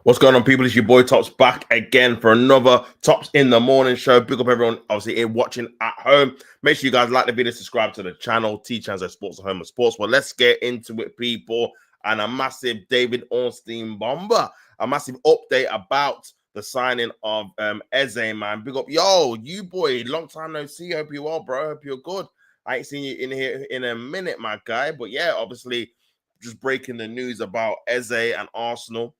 What's going on, people? It's your boy Tops back again for another Tops in the Morning show. Big up everyone, obviously, here watching at home. Make sure you guys like the video, subscribe to the channel, T-Channel Sports, Home of Sports. Well, let's get into it, people. And a massive David Ornstein bomber. A massive update about the signing of EZE, man. Big up. Yo, you boy, long time no see. Hope you're well, bro. Hope you're good. I ain't seen you in here in a minute, my guy. But yeah, obviously, just breaking the news about EZE and Arsenal.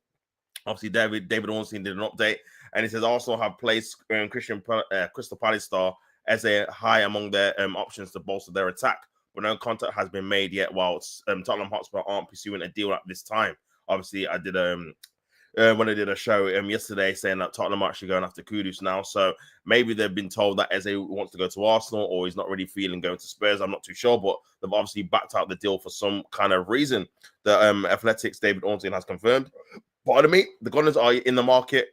Obviously, David Ornstein did an update, and he says Arsenal have placed Crystal Palace star EZE high among their options to bolster their attack, but no contact has been made yet. While Tottenham Hotspur aren't pursuing a deal at this time. Obviously, I did when I did a show yesterday saying that Tottenham are actually going after Kudus now, so maybe they've been told that EZE wants to go to Arsenal or he's not really feeling going to Spurs. I'm not too sure, but they've obviously backed out the deal for some kind of reason. The Athletics David Ornstein has confirmed. Pardon me, the Gunners are in the market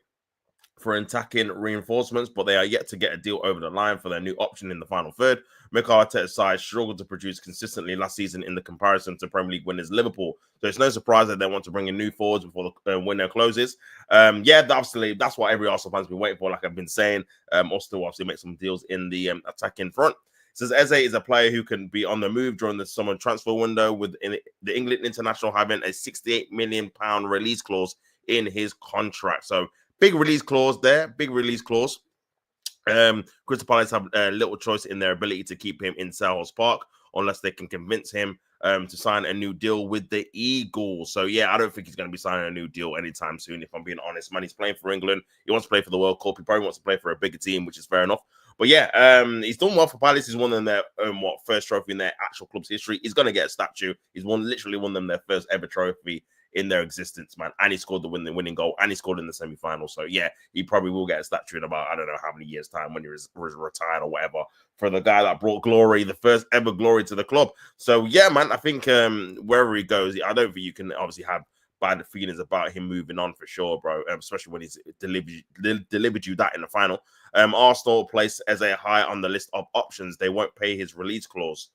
for attacking reinforcements, but they are yet to get a deal over the line for their new option in the final third. Mikel Arteta's side struggled to produce consistently last season in the comparison to Premier League winners Liverpool. So it's no surprise that they want to bring in new forwards before the window closes. Yeah, obviously, that's what every Arsenal fan's been waiting for, like I've been saying. Also, obviously, make some deals in the attacking front. It says EZE is a player who can be on the move during the summer transfer window, with the England international having a £68 million release clause in his contract. So big release clause there, big release clause. Crystal Palace have little choice in their ability to keep him in Selhurst Park unless they can convince him to sign a new deal with the Eagles. So yeah, I don't think he's going to be signing a new deal anytime soon, if I'm being honest. Man, he's playing for England. He wants to play for the World Cup. He probably wants to play for a bigger team, which is fair enough. But yeah, he's done well for Palace. He's won them their first trophy in their actual club's history. He's going to get a statue. He's literally won them their first ever trophy in their existence, man. And he scored the winning goal, and he scored in the semi-final. So yeah, he probably will get a statue in about, I don't know how many years' time when he was retired or whatever, for the guy that brought glory, the first ever glory to the club. So yeah, man, I think wherever he goes, I don't think you can obviously have bad feelings about him moving on for sure, bro, especially when he's delivered you that in the final. Arsenal placed EZE high on the list of options. They won't pay his release clause.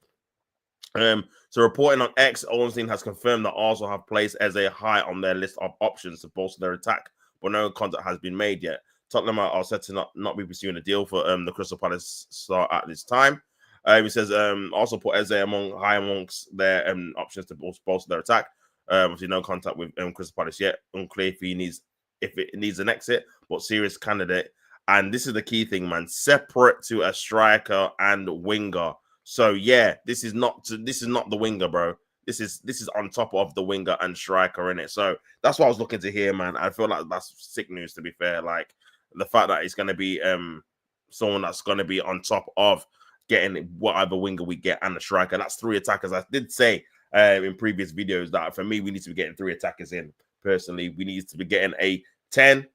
So reporting on X, Ornstein has confirmed that Arsenal have placed EZE high on their list of options to bolster their attack, but no contact has been made yet. Tottenham are said to not be pursuing a deal for the Crystal Palace star at this time. He says also put EZE amongst their options to bolster their attack. Obviously no contact with Crystal Palace yet. Unclear if it needs an exit, but serious candidate. And this is the key thing, man. Separate to a striker and winger. So yeah, this is not the winger, bro. This is on top of the winger and striker in it. So that's what I was looking to hear, man. I feel like that's sick news, to be fair. Like the fact that it's going to be someone that's going to be on top of getting whatever winger we get and the striker. That's three attackers. I did say in previous videos that for me we need to be getting three attackers in. Personally, we need to be getting a 10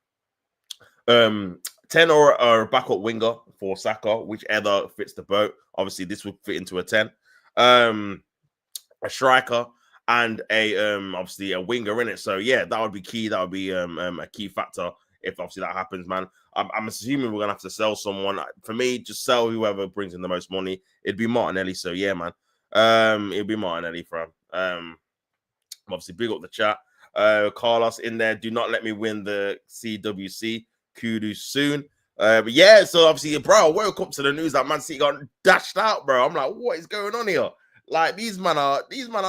or a backup winger for Saka, whichever fits the boat. Obviously, this would fit into a 10. A striker and obviously a winger in it. So yeah, that would be key. That would be a key factor if obviously that happens, man. I'm assuming we're gonna have to sell someone. For me, just sell whoever brings in the most money. It'd be Martinelli. So yeah, man. It'd be Martinelli from. Obviously, big up the chat. Carlos in there. Do not let me win the CWC. Kudos soon. But yeah, so obviously, bro, I woke up to the news that Man City got dashed out, bro. I'm like, what is going on here? Like, these men are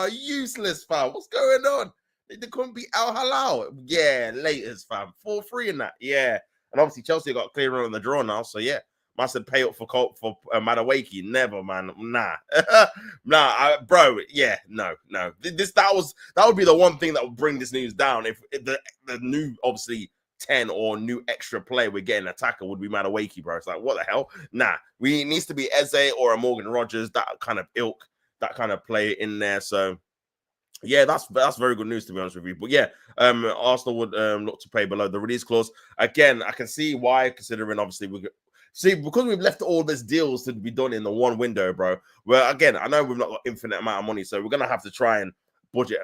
useless, fam. What's going on? They couldn't beat Al Hilal. Yeah, latest, fam. 4-3 in that. Yeah. And obviously, Chelsea got clear on the draw now. So yeah, must have pay up for Madueke. Never, man. Nah. Bro. Yeah, no. That would be the one thing that would bring this news down. If the new, obviously, 10 or new extra play we're getting attacker would be Madueke, bro. It's like, what the hell? Nah, it needs to be EZE or a Morgan Rogers, that kind of ilk, that kind of play in there. So yeah, that's very good news, to be honest with you. But yeah, Arsenal would look to pay below the release clause. Again, I can see why, considering obviously because we've left all these deals to be done in the one window, bro. Well, again, I know we've not got infinite amount of money, so we're gonna have to try and budget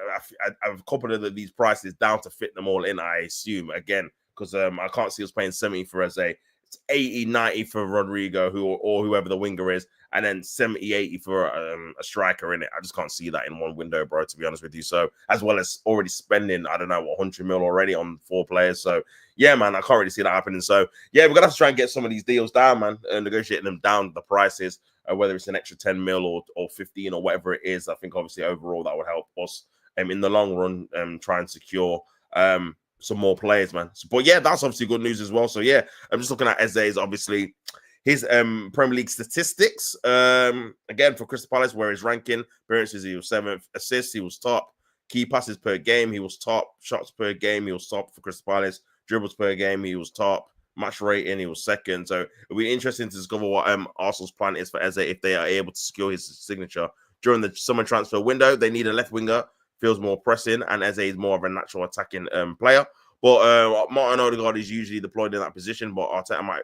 a couple of these prices down to fit them all in, I assume, again. Because I can't see us paying 70 for EZE, 80, 90 for Rodrigo, or whoever the winger is, and then 70, 80 for a striker in it. I just can't see that in one window, bro, to be honest with you. So, as well as already spending, I don't know, 100 mil already on 4 players. So, yeah, man, I can't really see that happening. So, yeah, we're going to have to try and get some of these deals down, man, and negotiating them down, the prices, whether it's an extra 10 mil or 15 or whatever it is. I think, obviously, overall, that would help us in the long run try and secure some more players, man. So, but yeah, that's obviously good news as well. So yeah, I'm just looking at EZE's, obviously his Premier League statistics. Again for Crystal Palace, where his ranking appearances, he was 7th, assists, he was top, key passes per game, he was top, shots per game, he was top for Crystal Palace, dribbles per game, he was top, match rating, he was 2nd. So it'll be interesting to discover what Arsenal's plan is for EZE if they are able to secure his signature during the summer transfer window. They need a left winger, feels more pressing, and EZE is more of a natural attacking player. But Martin Odegaard is usually deployed in that position, but Arteta might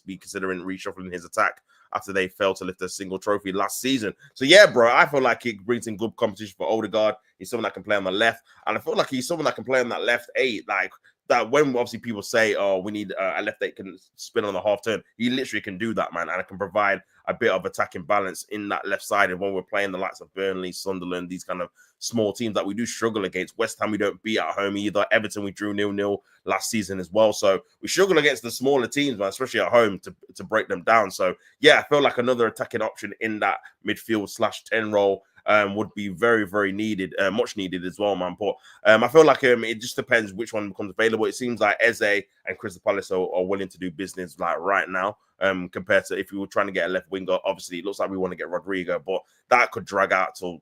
be considering reshuffling his attack after they failed to lift a single trophy last season. So yeah, bro, I feel like it brings in good competition for Odegaard. He's someone that can play on the left, and I feel like he's someone that can play on that left 8, like that. When obviously people say, "Oh, we need a left 8 can spin on the half turn," he literally can do that, man, and it can provide a bit of attacking balance in that left side. And when we're playing the likes of Burnley, Sunderland, these kind of small teams that we do struggle against. West Ham, we don't beat at home either. Everton, we drew 0-0 last season as well. So we struggle against the smaller teams, man, especially at home, to break them down. So yeah, I feel like another attacking option in that midfield/10 role would be very, very needed, much needed as well, man. But I feel like it just depends which one becomes available. It seems like EZE and Crystal Palace are willing to do business like right now. Compared to if we were trying to get a left winger, obviously it looks like we want to get Rodrigo, but that could drag out till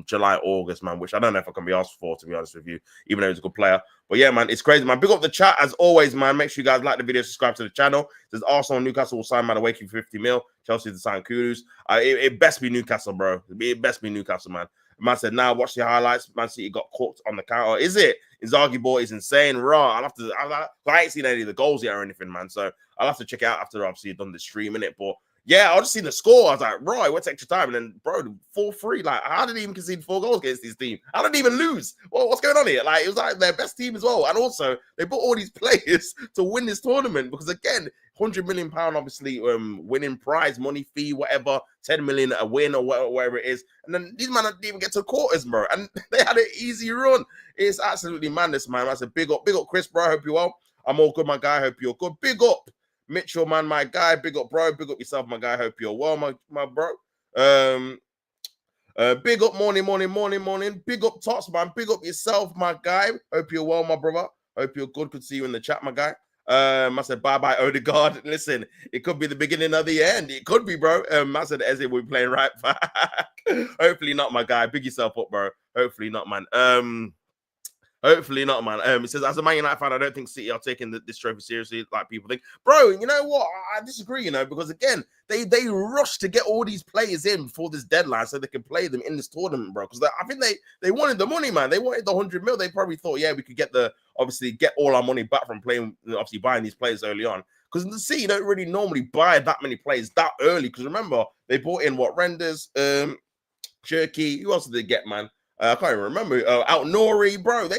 July, August, man, which I don't know if I can be asked for, to be honest with you, even though he's a good player. But yeah, man, it's crazy, man. Big up the chat as always, man. Make sure you guys like the video, subscribe to the channel. It says Arsenal and Newcastle will sign Madueke for 50 mil. Chelsea to sign Kudus. It best be Newcastle, bro. It best be Newcastle, man. Man said, "Now watch the highlights. Man City got cooked on the counter. Is it? Inzaghi boy is insane. Raw. I ain't seen any of the goals yet or anything, man. So I'll have to check it out after obviously you've done the stream in it. But yeah, I just seen the score. I was like, right, what's extra time? And then, bro, 4-3. Like, how did he even concede 4 goals against this team? How did he even lose? Well, what's going on here? Like, it was like their best team as well. And also, they bought all these players to win this tournament because, again, £100 million, obviously, winning prize, money, fee, whatever, 10 million a win or whatever it is. And then these men didn't even get to the quarters, bro. And they had an easy run. It's absolutely madness, man. I said, big up, Chris, bro. I hope you're well. I'm all good, my guy. I hope you're good. Big up. Mitchell, man, my guy. Big up, bro. Big up yourself, my guy. Hope you're well, my bro. Big up, morning. Big up, Tots, man. Big up yourself, my guy. Hope you're well, my brother. Hope you're good. Could see you in the chat, my guy. I said, bye-bye, Odegaard. Listen, it could be the beginning of the end. It could be, bro. I said, EZE will be playing right back. Hopefully not, my guy. Big yourself up, bro. Hopefully not, man. Hopefully not, man. It says, as a Man United fan, I don't think City are taking this trophy seriously like people think. Bro, you know what? I disagree, because, again, they rush to get all these players in before this deadline so they can play them in this tournament, bro. Because I think they wanted the money, man. They wanted the 100 mil. They probably thought, yeah, we could get all our money back from playing, obviously buying these players early on. Because the City don't really normally buy that many players that early. Because remember, they bought in Renders, Cherky. Who else did they get, man? I can't even remember. Out Nori, bro.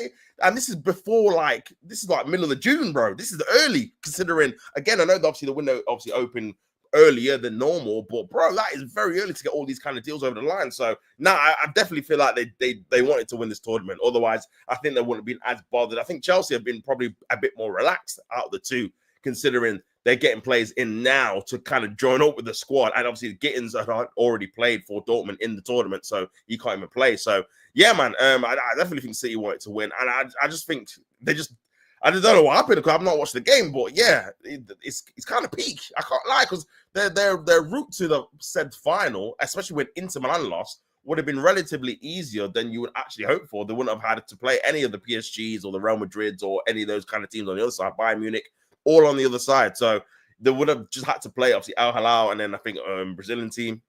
And this is before, this is like middle of June, bro. This is early, considering, again, I know obviously the window obviously opened earlier than normal, but bro, that is very early to get all these kind of deals over the line. So now I definitely feel like they wanted to win this tournament. Otherwise, I think they wouldn't have been as bothered. I think Chelsea have been probably a bit more relaxed out of the two, considering they're getting players in now to kind of join up with the squad. And obviously, Gittins had already played for Dortmund in the tournament, so he can't even play. So, yeah, man, I definitely think City wanted to win. And I just think I just don't know what happened because I've not watched the game. But, yeah, it's kind of peak. I can't lie because their route to the said final, especially when Inter Milan lost, would have been relatively easier than you would actually hope for. They wouldn't have had to play any of the PSGs or the Real Madrids or any of those kind of teams on the other side, Bayern Munich, all on the other side. So they would have just had to play, obviously, Al Hilal and then I think Brazilian team,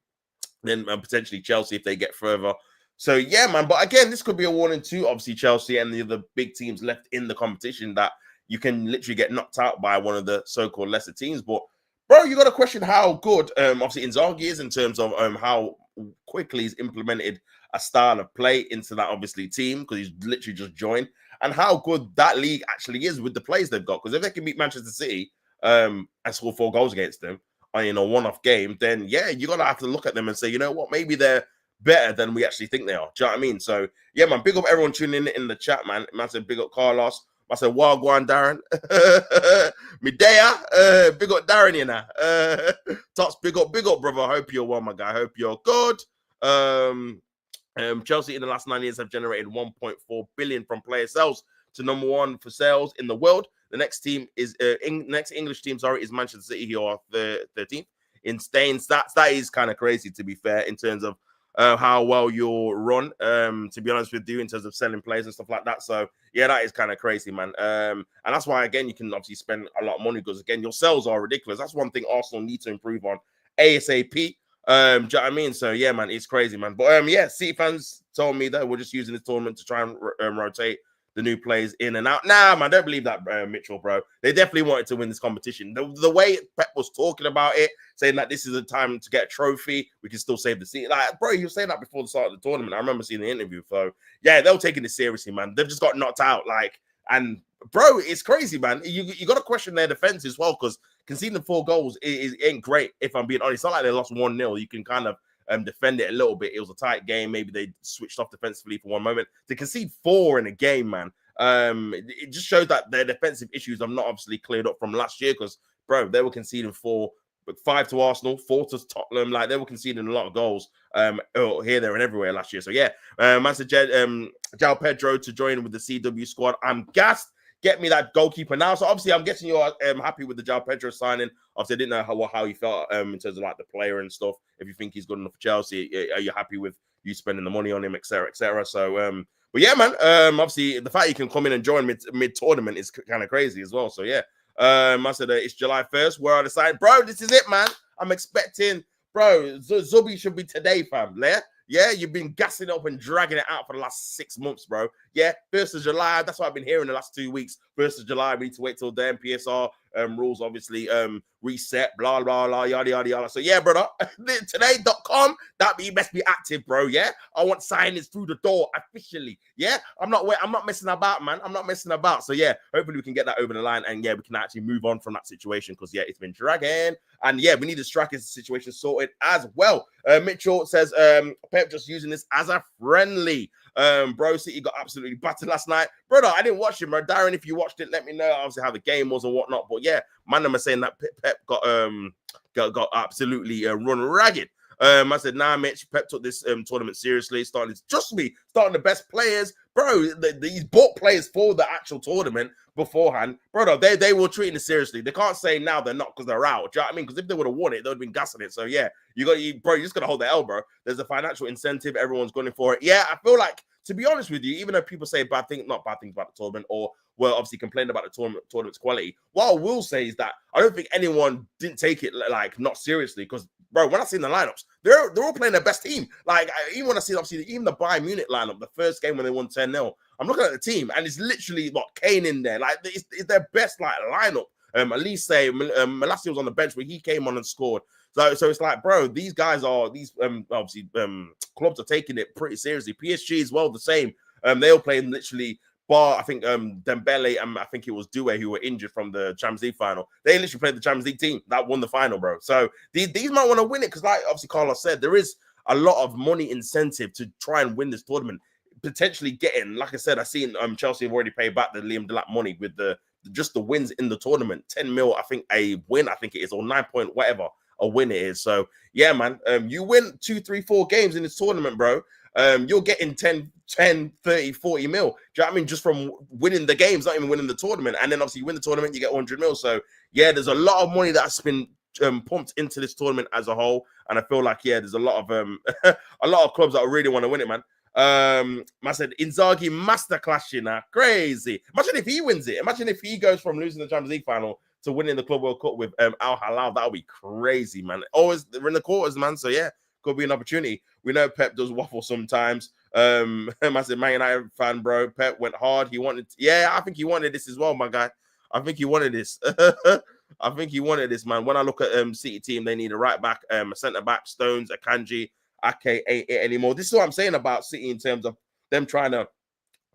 then potentially Chelsea if they get further. So, yeah, man. But again, this could be a warning to, obviously, Chelsea and the other big teams left in the competition that you can literally get knocked out by one of the so-called lesser teams. But, bro, you got to question how good, obviously, Inzaghi is in terms of how quickly he's implemented a style of play into that, obviously, team because he's literally just joined. And how good that league actually is with the players they've got. Because if they can beat Manchester City, and score 4 goals against them in a one-off game, then yeah, you're gonna have to look at them and say, you know what, maybe they're better than we actually think they are. Do you know what I mean? So yeah, man, big up everyone tuning in the chat, man. Man said big up Carlos. I said Wagwan Darren. Midea, big up Darren, you know. Tots, big up, brother. I hope you're well, my guy. I hope you're good. Chelsea in the last 9 years have generated 1.4 billion from player sales to number 1 for sales in the world. The next team is next English team, is Manchester City, who are the 13th in staying stats. That is kind of crazy, to be fair, in terms of how well you'll run. To be honest with you, in terms of selling players and stuff like that. So yeah, that is kind of crazy, man. And that's why, again, you can obviously spend a lot of money because, again, your sales are ridiculous. That's one thing Arsenal need to improve on ASAP. Do you know what I mean? So yeah, man, it's crazy, man. But yeah, City fans told me that we're just using this tournament to try and rotate the new players in and out. Nah, man, I don't believe that, Mitchell, bro. They definitely wanted to win this competition. The way Pep was talking about it, saying that this is a time to get a trophy, we can still save the seat. Like, bro, you were saying that before the start of the tournament. I remember seeing the interview. So yeah, they're taking this seriously, man. They've just got knocked out, like, and bro, it's crazy, man. You got to question their defense as well, because conceding 4 goals ain't great, if I'm being honest. It's not like they lost 1-0. You can kind of defend it a little bit. It was a tight game. Maybe they switched off defensively for one moment. To concede 4 in a game, man, it just shows that their defensive issues have not obviously cleared up from last year, because, bro, they were conceding 4, but 5 to Arsenal, 4 to Tottenham. Like, they were conceding a lot of goals here, there, and everywhere last year. So yeah, man said João Pedro to join with the CW squad. I'm gassed. Get me that goalkeeper now. So obviously, I'm guessing you're happy with the João Pedro signing. Obviously, I didn't know how you felt in terms of like the player and stuff. If you think he's good enough for Chelsea, are you happy with you spending the money on him, etc., etc.? So, but yeah, man. Obviously, the fact you can come in and join mid tournament is kind of crazy as well. So yeah, I said it's July 1st. Where are the sign, bro? This is it, man. I'm expecting, bro. Zubi should be today, fam. Yeah, you've been gassing up and dragging it out for the last 6 months, bro. Yeah, 1st of July. That's what I've been hearing the last 2 weeks. 1st of July, we need to wait till then. PSR rules, obviously, reset, blah, blah, blah, yada, yada, yada. So, yeah, brother, today.com, that you best be active, bro, yeah? I want signings through the door officially, yeah? I'm not messing about, man. I'm not messing about. So, yeah, hopefully we can get that over the line, and, yeah, we can actually move on from that situation because, yeah, it's been dragging. And, yeah, we need the striker situation sorted as well. Mitchell says, Pep just using this as a friendly. Bro, City got absolutely battered last night. Brother, I didn't watch it, bro. Darren, if you watched it, let me know obviously how the game was and whatnot. But yeah, man, I'm saying that Pep got absolutely run ragged. I said, nah, Mitch, Pep took this tournament seriously, starting the best players. Bro, these bought players for the actual tournament beforehand. Brother, they were treating it seriously. They can't say now they're not because they're out. Do you know what I mean? Because if they would have won it, they would have been gassing it. So yeah, you're just gonna hold the L, bro. There's a financial incentive, everyone's going for it. Yeah, I feel like, to be honest with you, even though people say not bad things about the tournament, or well, obviously complain about the tournament's quality, what I will say is that I don't think anyone didn't take it like not seriously, because bro, when I seen the lineups, they're all playing their best team. Like, even when I see obviously even the Bayern Munich lineup, the first game when they won 10-0, I'm looking at the team and it's literally what Kane in there. Like, it's their best like lineup. At least say Malacia was on the bench, but he came on and scored. So it's like, bro, these guys are obviously clubs are taking it pretty seriously. PSG as well, the same. They all playing literally. Bar, I think Dembele and I think it was Doué who were injured from the Champions League final. They literally played the Champions League team that won the final, bro. So these might want to win it because, like obviously Carlos said, there is a lot of money incentive to try and win this tournament. Potentially getting, like I said, I seen Chelsea have already paid back the Liam Delap money with just the wins in the tournament. 10 mil, I think a win, I think it is, or 9 point whatever a win it is. So yeah, man, you win 2, 3, 4 games in this tournament, bro. You're getting 10, 30, 40 mil. Do you know what I mean? Just from winning the games, not even winning the tournament. And then obviously you win the tournament, you get 100 mil. So yeah, there's a lot of money that's been pumped into this tournament as a whole. And I feel like, yeah, there's a lot of a lot of clubs that really want to win it, man. I said Inzaghi masterclass, you know, crazy. Imagine if he wins it. Imagine if he goes from losing the Champions League final to winning the Club World Cup with Al Hilal. That would be crazy, man. Always we're in the quarters, man. So yeah, could be an opportunity. We know Pep does waffle sometimes. I said, Man United fan, bro. Pep went hard. I think he wanted this as well, my guy. I think he wanted this. I think he wanted this, man. When I look at City team, they need a right back, a centre back, Stones, Akanji, Ake ain't it anymore. This is what I'm saying about City in terms of them trying to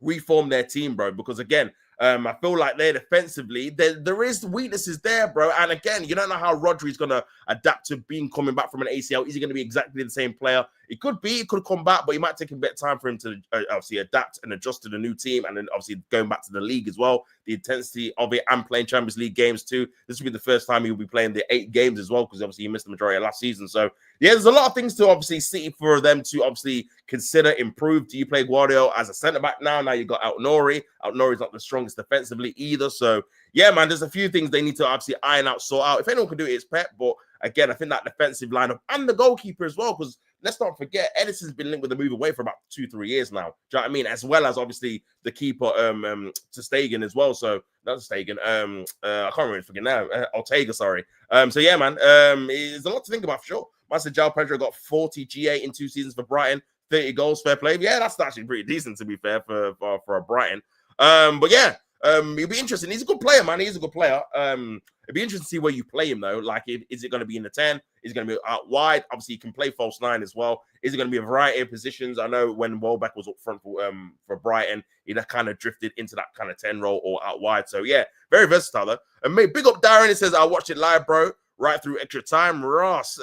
reform their team, bro. Because again, I feel like they're defensively, there is weaknesses there, bro. And again, you don't know how Rodri's going to adapt to coming back from an ACL. Is he going to be exactly the same player? It could be. It could come back, but it might take a bit of time for him to obviously adapt and adjust to the new team, and then obviously going back to the league as well. The intensity of it and playing Champions League games too. This will be the first time he'll be playing the 8 games as well, because obviously he missed the majority of last season. So yeah, there's a lot of things to obviously see for them to obviously consider improve. Do you play Guardiola as a centre back now? Now you got Out-Nori. Out-Nori's not the strongest defensively either. So yeah, man, there's a few things they need to obviously iron out, sort out. If anyone can do it, it's Pep. But again, I think that defensive lineup and the goalkeeper as well, because let's not forget, Edison's been linked with a move away for about 2-3 years now. Do you know what I mean? As well as obviously the keeper, to Stegen as well. So that's Stegen. I can't remember freaking now. Ortega, sorry. So yeah, man. There's a lot to think about for sure. Master João Pedro got 40 GA in 2 seasons for Brighton, 30 goals, fair play. Yeah, that's actually pretty decent to be fair for a Brighton. But yeah. It'll be interesting. He's a good player, man. He's a good player. It'd be interesting to see where you play him, though. Like, is it going to be in the 10? Is it going to be out wide? Obviously, he can play false 9 as well. Is it going to be a variety of positions? I know when Welbeck was up front for Brighton, he kind of drifted into that kind of 10 role or out wide. So, yeah, very versatile, though. And mate, big up Darren. He says, I watched it live, bro. Right through extra time. Ross.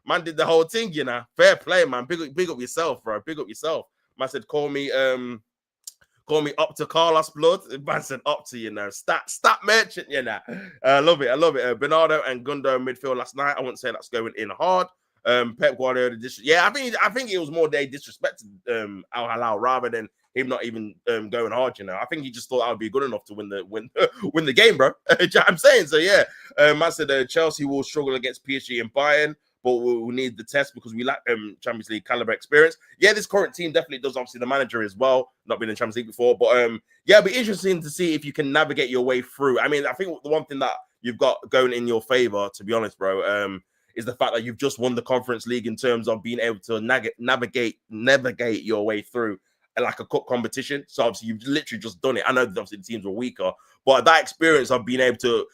Man did the whole thing, you know. Fair play, man. Big up yourself, bro. Big up yourself. Man said, call me up to Carlos Blood. Man said up to, you know, stat merchant, you know. I love it. Bernardo and Gundo midfield last night. I wouldn't say that's going in hard. Pep Guardiola, yeah, I think it was more they disrespected Al Hilal rather than him not even going hard, you know. I think he just thought I would be good enough to win the game, bro. You know what I'm saying? So yeah, man said Chelsea will struggle against PSG and Bayern, but we'll need the test because we lack Champions League caliber experience. Yeah, this current team definitely does. Obviously, the manager as well, not been in Champions League before. But yeah, it'll be interesting to see if you can navigate your way through. I mean, I think the one thing that you've got going in your favor, to be honest, bro, is the fact that you've just won the Conference League in terms of being able to navigate your way through like a cup competition. So obviously you've literally just done it. I know that obviously the teams were weaker, but that experience of being able to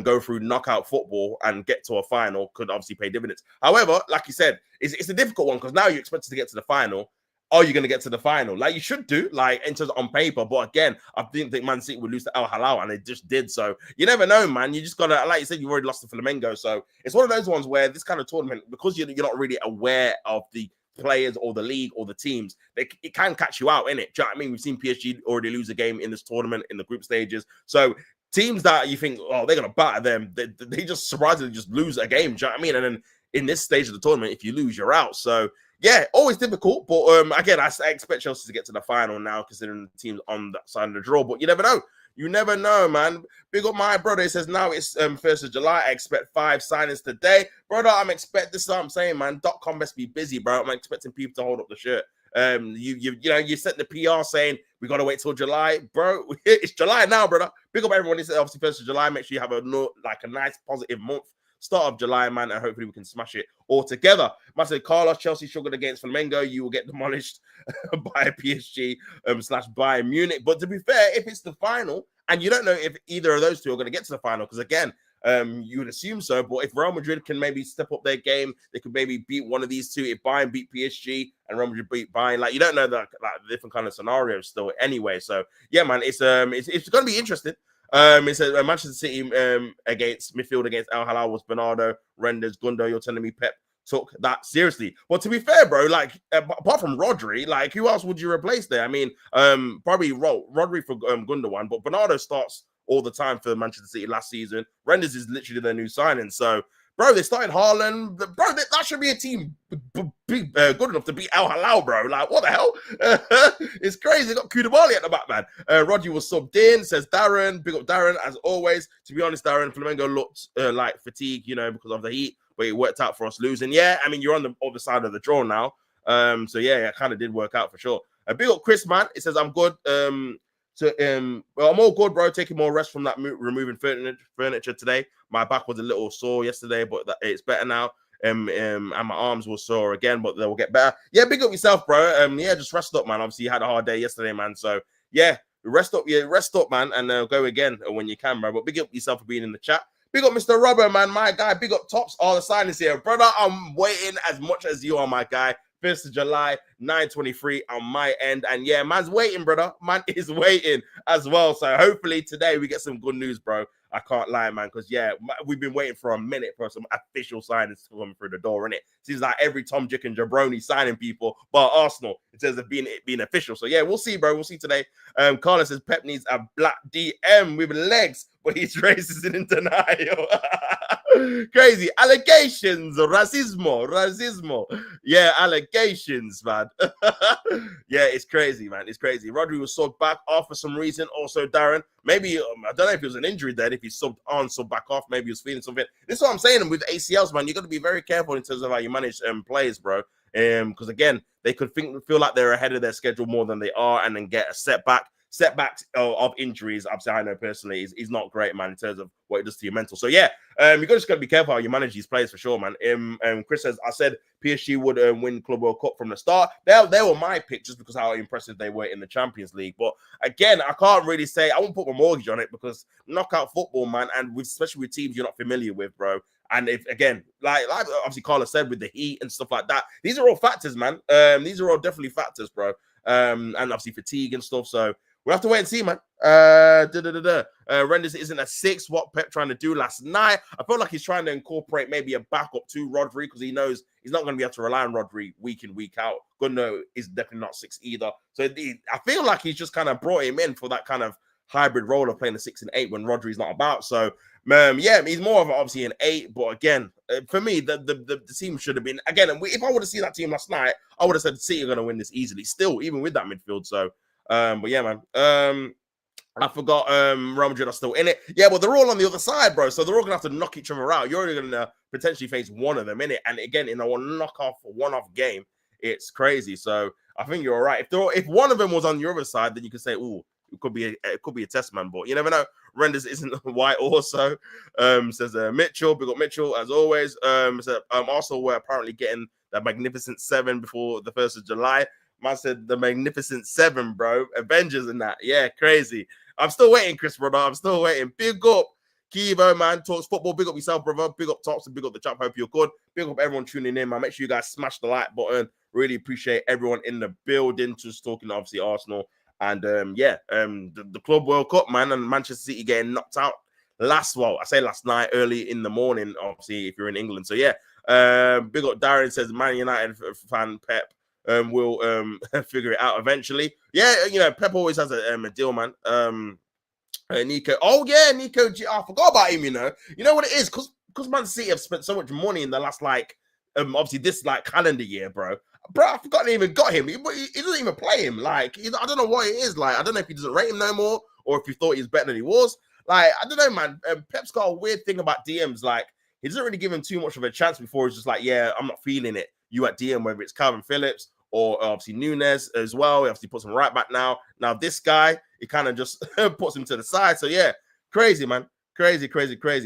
go through knockout football and get to a final could obviously pay dividends. However, like you said, it's a difficult one because now you're expected to get to the final. Are you going to get to the final? Like you should do, like in terms of on paper. But again, I didn't think Man City would lose to Al Hilal, and they just did. So you never know, man. You just gotta, like you said, you already lost to Flamengo. So it's one of those ones where this kind of tournament, because you're not really aware of the players or the league or the teams, it can catch you out, innit? Do you know what I mean? We've seen PSG already lose a game in this tournament in the group stages. So teams that you think, oh, they're gonna batter them, they just surprisingly just lose a game. Do you know what I mean? And then in this stage of the tournament, if you lose, you're out. So yeah, always difficult. But again, I expect Chelsea to get to the final now, considering the teams on that side of the draw. But you never know. You never know, man. Big up my brother. He says now it's 1st of July. I expect 5 signings today. Brother, this is what I'm saying, man. .com best be busy, bro. I'm expecting people to hold up the shirt. You sent the PR saying we gotta wait till July, bro. It's July now, brother. Big up everyone. It's obviously 1st of July. Make sure you have a nice positive month. Start of July, man, and hopefully we can smash it all together. I said, Carlos, Chelsea struggled against Flamengo. You will get demolished by PSG / Bayern Munich. But to be fair, if it's the final, and you don't know if either of those two are going to get to the final, because again, you would assume so. But if Real Madrid can maybe step up their game, they could maybe beat one of these two. If Bayern beat PSG and Real Madrid beat Bayern, like you don't know that different kind of scenarios still. Anyway, so yeah, man, it's going to be interesting. It says Manchester City against midfield against Al Hilal was Bernardo, Renders, Gundo. You're telling me Pep took that seriously? Well, to be fair, bro, like apart from Rodri, like who else would you replace there? I mean, probably Rodri for Gundogan, but Bernardo starts all the time for Manchester City last season. Renders is literally their new signing, so. Bro, they started Haaland. Bro, that should be a team good enough to beat Al Hilal, bro. Like, what the hell? It's crazy. They got Koulibaly at the back, man. Rodri was subbed in, says Darren. Big up Darren, as always. To be honest, Darren, Flamengo looked like fatigue, because of the heat, but it worked out for us losing. Yeah, I mean, you're on the other side of the draw now. So, yeah, it kind of did work out for sure. Big up Chris, man. It says, I'm good. I'm all good, bro. Taking more rest from that removing furniture today. My back was a little sore yesterday, but it's better now. And my arms were sore again, but they will get better. Yeah, big up yourself, bro. Yeah, just rest up, man. Obviously, you had a hard day yesterday, man. So yeah, rest up, man, and go again when you can, bro. But big up yourself for being in the chat. Big up Mr. Robert, man, my guy. Big up Tops, all the signings here, brother. I'm waiting as much as you are, my guy. 1st of July, 9:23 on my end. And yeah, man's waiting, brother. Man is waiting as well. So hopefully today we get some good news, bro. I can't lie, man, because yeah, we've been waiting for a minute for some official signings to come through the door, innit? Seems like every Tom, Dick, and Jabroni signing people, but Arsenal, in terms of being official. So yeah, we'll see, bro. We'll see today. Carlos says Pep needs a black DM with legs, but he's racist and in denial. Crazy allegations, racismo. Yeah, allegations, man. Yeah, it's crazy, man. It's crazy. Rodri was subbed back off for some reason. Also, Darren, maybe I don't know if it was an injury then. If he subbed on, subbed back off, maybe he was feeling something. This is what I'm saying. With ACLs, man, you got to be very careful in terms of how you manage players, bro. Because again, they could feel like they're ahead of their schedule more than they are, and then get a setbacks of injuries. Obviously, I know personally is not great, man, in terms of what it does to your mental. So yeah, you just got to be careful how you manage these players for sure, man. Chris says, I said PSG would win Club World Cup from the start. They were my pick just because how impressive they were in the Champions League. But again, I can't really say, I won't put my mortgage on it because knockout football, man, and especially with teams you're not familiar with, bro. And if again, like obviously Carlos said, with the heat and stuff like that, these are all factors, man. These are all definitely factors, bro. And obviously fatigue and stuff. So we'll have to wait and see, man. Renders isn't a 6. What Pep trying to do last night? I feel like he's trying to incorporate maybe a backup to Rodri because he knows he's not going to be able to rely on Rodri week in, week out. Gunno is definitely not 6 either. So I feel like he's just kind of brought him in for that kind of hybrid role of playing a 6 and 8 when Rodri's not about. So yeah, he's more of obviously an 8. But again, for me, the team should have been again. If I would have seen that team last night, I would have said City are going to win this easily. Still, even with that midfield. So. But yeah, man. I forgot Real Madrid are still in it. Yeah, but they're all on the other side, bro. So they're all gonna have to knock each other out. You're only gonna potentially face one of them in it. And again, in a one-off game, it's crazy. So I think you're all right. If one of them was on your other side, then you could say, "Oh, it could be a test man." But you never know. Renders isn't white also. Says Mitchell. Big up Mitchell as always. Also we're apparently getting that magnificent 7 before the 1st of July. Man said the magnificent 7, bro. Avengers and that. Yeah, crazy. I'm still waiting, Chris, brother. I'm still waiting. Big up, Kivo, man. Talks football. Big up yourself, brother. Big up Tops and big up the chat. Hope you're good. Big up everyone tuning in, man. Make sure you guys smash the like button. Really appreciate everyone in the building. Just talking, obviously, Arsenal. And the Club World Cup, man, and Manchester City getting knocked out last night, early in the morning, obviously, if you're in England. So yeah. Big up Darren says Man United fan Pep. We'll figure it out eventually. Yeah, you know, Pep always has a deal, man. Nico. Oh, yeah, Nico G. I forgot about him, you know. You know what it is? Because Man City have spent so much money in the last, obviously this, calendar year, bro. Bro, I forgot they even got him. He doesn't even play him. I don't know what it is. I don't know if he doesn't rate him no more or if he thought he was better than he was. I don't know, man. Pep's got a weird thing about DMs. He doesn't really give him too much of a chance before he's just yeah, I'm not feeling it. You at DM, whether it's Calvin Phillips or obviously Nunes as well. He obviously puts him right back now. Now this guy, he kind of just puts him to the side. So yeah, crazy, man. Crazy,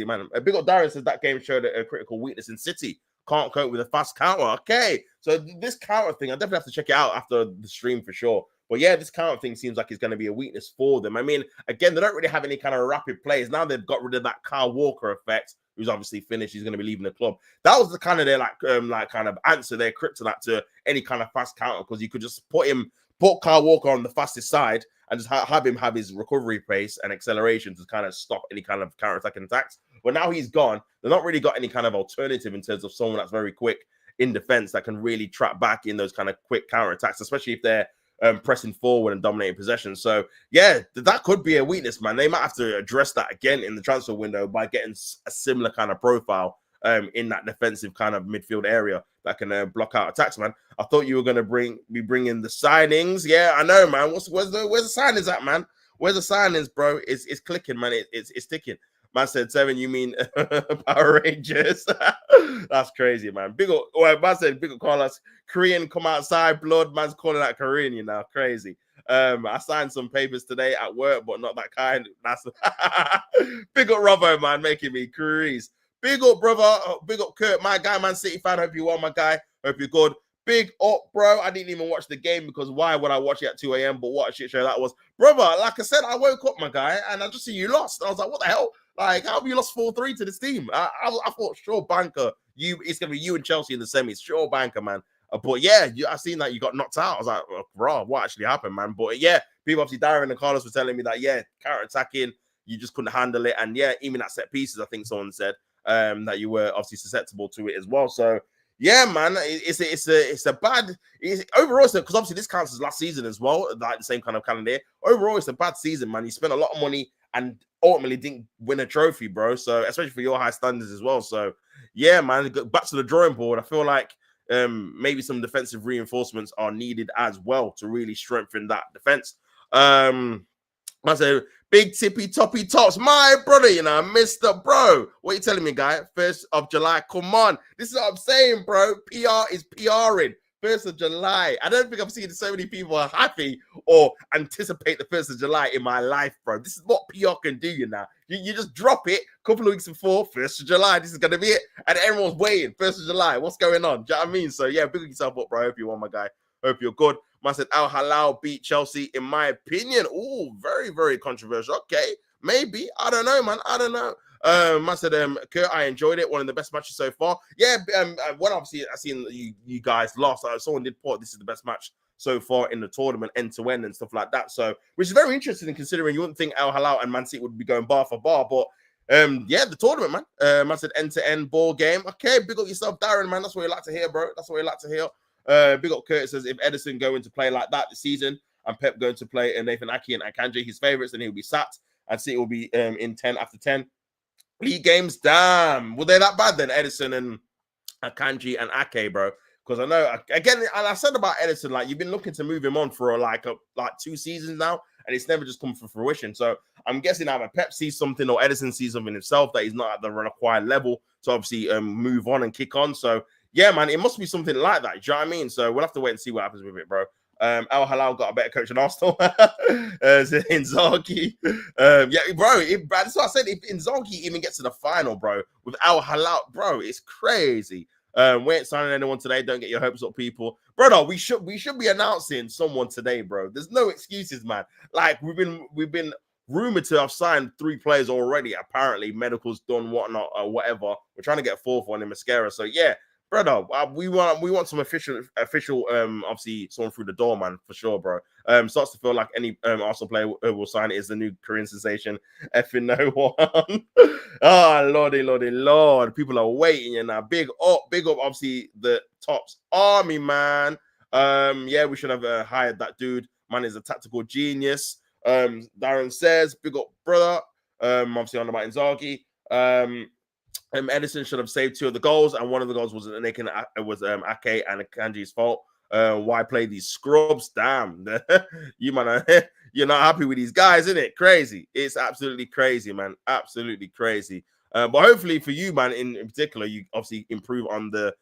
man. A big up Darius says that game showed a critical weakness in City. Can't cope with a fast counter. Okay, so this counter thing, I definitely have to check it out after the stream for sure. But yeah, this counter thing seems like it's going to be a weakness for them. I mean, again, they don't really have any kind of rapid players. Now they've got rid of that Kyle Walker effect, who's obviously finished. He's going to be leaving the club. That was the kind of their kind of answer, their kryptonite to any kind of fast counter, because you could just put Kyle Walker on the fastest side and just have him have his recovery pace and acceleration to kind of stop any kind of counter-attacking attacks. But now he's gone. They've not really got any kind of alternative in terms of someone that's very quick in defense that can really trap back in those kind of quick counter-attacks, especially if they're pressing forward and dominating possession. So yeah, that could be a weakness, man. They might have to address that again in the transfer window by getting a similar kind of profile in that defensive kind of midfield area that can block out attacks, man. I thought you were going to be bringing the signings. Yeah, I know, man. Where's the signings at, man? Where's the signings, bro? It's clicking, man. It's ticking. Man said 7, you mean Power Rangers? That's crazy, man. Man said big up Carlos. Korean come outside, blood. Man's calling that Korean, you know. Crazy. I signed some papers today at work, but not that kind. That's big up Robbo, man, making me curious. Big up, brother. Big up Kurt, my guy, Man City fan. Hope you well, my guy. Hope you're good. Big up, bro. I didn't even watch the game because why would I watch it at 2 a.m.? But what a shit show that was. Brother, like I said, I woke up, my guy, and I just see you lost. I was like, what the hell? How have you lost 4-3 to this team? I thought, sure, banker. It's going to be you and Chelsea in the semis. Sure, banker, man. But yeah, I seen that you got knocked out. I was like, oh, bro, what actually happened, man? But yeah, people obviously Darren and Carlos were telling me that yeah, counter attacking, you just couldn't handle it, and yeah, even at set pieces, I think someone said that you were obviously susceptible to it as well. So yeah, man, it's a bad overall. Because obviously this counts as last season as well, like the same kind of calendar year. Overall, it's a bad season, man. You spent a lot of money and ultimately didn't win a trophy, bro. So especially for your high standards as well. So yeah, man, back to the drawing board. I feel like maybe some defensive reinforcements are needed as well to really strengthen that defense. I said, big tippy toppy tops, my brother, you know, Mr. Bro. What are you telling me, guy? 1st of July, come on. This is what I'm saying, bro. PR is PRing. 1st of July. I don't think I've seen so many people are happy or anticipate the 1st of July in my life, bro. This is what PR can do, you know. You just drop it a couple of weeks before 1st of July. This is going to be it. And everyone's waiting. 1st of July. What's going on? Do you know what I mean? So, yeah, big yourself up, bro. I hope you won, my guy. Hope you're good. Man said Al Hilal beat Chelsea, in my opinion. Oh, very, very controversial. Okay, maybe. I don't know, man. I don't know. Man said, Kurt, I enjoyed it. One of the best matches so far. Yeah, when obviously I seen you guys lost. Someone did put this is the best match so far in the tournament, end to end and stuff like that. So, which is very interesting considering you wouldn't think Al Hilal and Man City would be going bar for bar, but yeah, the tournament, man. Man said end to end ball game. Okay, big up yourself, Darren, man. That's what you like to hear, bro. That's what you like to hear. Big up Curtis says if Edison going to play like that this season and Pep going to play Nathan Ake and Akanji, his favorites, then he'll be sat and City will be in 10 after 10 league games. Damn, were they that bad then, Edison and Akanji and Ake, bro? Because I know again, and I said about Edison, like you've been looking to move him on for like 2 seasons now, and it's never just come to fruition. So I'm guessing either Pep sees something or Edison sees something himself that he's not at the required level to obviously move on and kick on. So yeah, man, it must be something like that. Do you know what I mean? So we'll have to wait and see what happens with it, bro. Al Hilal got a better coach than Arsenal. Inzaghi. Yeah, bro, that's what I said. If Inzaghi even gets to the final, bro, with Al Hilal, bro, it's crazy. We ain't signing anyone today. Don't get your hopes up, people. Brother, we should be announcing someone today, bro. There's no excuses, man. Like we've been rumored to have signed 3 players already. Apparently, medicals done, whatnot, or whatever. We're trying to get a 4th one in Mascara. So yeah. Brother, we want some official, obviously someone through the door, man, for sure, bro. Starts to feel like any Arsenal player will sign it is the new Korean sensation. Effing no one. Oh, lordy, lord. People are waiting, you know. Big up, obviously, the Tops Army, man. Yeah, we should have hired that dude. Man is a tactical genius. Darren says, big up, brother. Obviously on about Inzaghi. Edison should have saved 2 of the goals, and one of the goals was Ake and Akanji's fault. Why play these scrubs? Damn, you man, you're not happy with these guys, isn't it? Crazy. It's absolutely crazy, man. Absolutely crazy. But hopefully for you, man, in particular, you obviously improve on the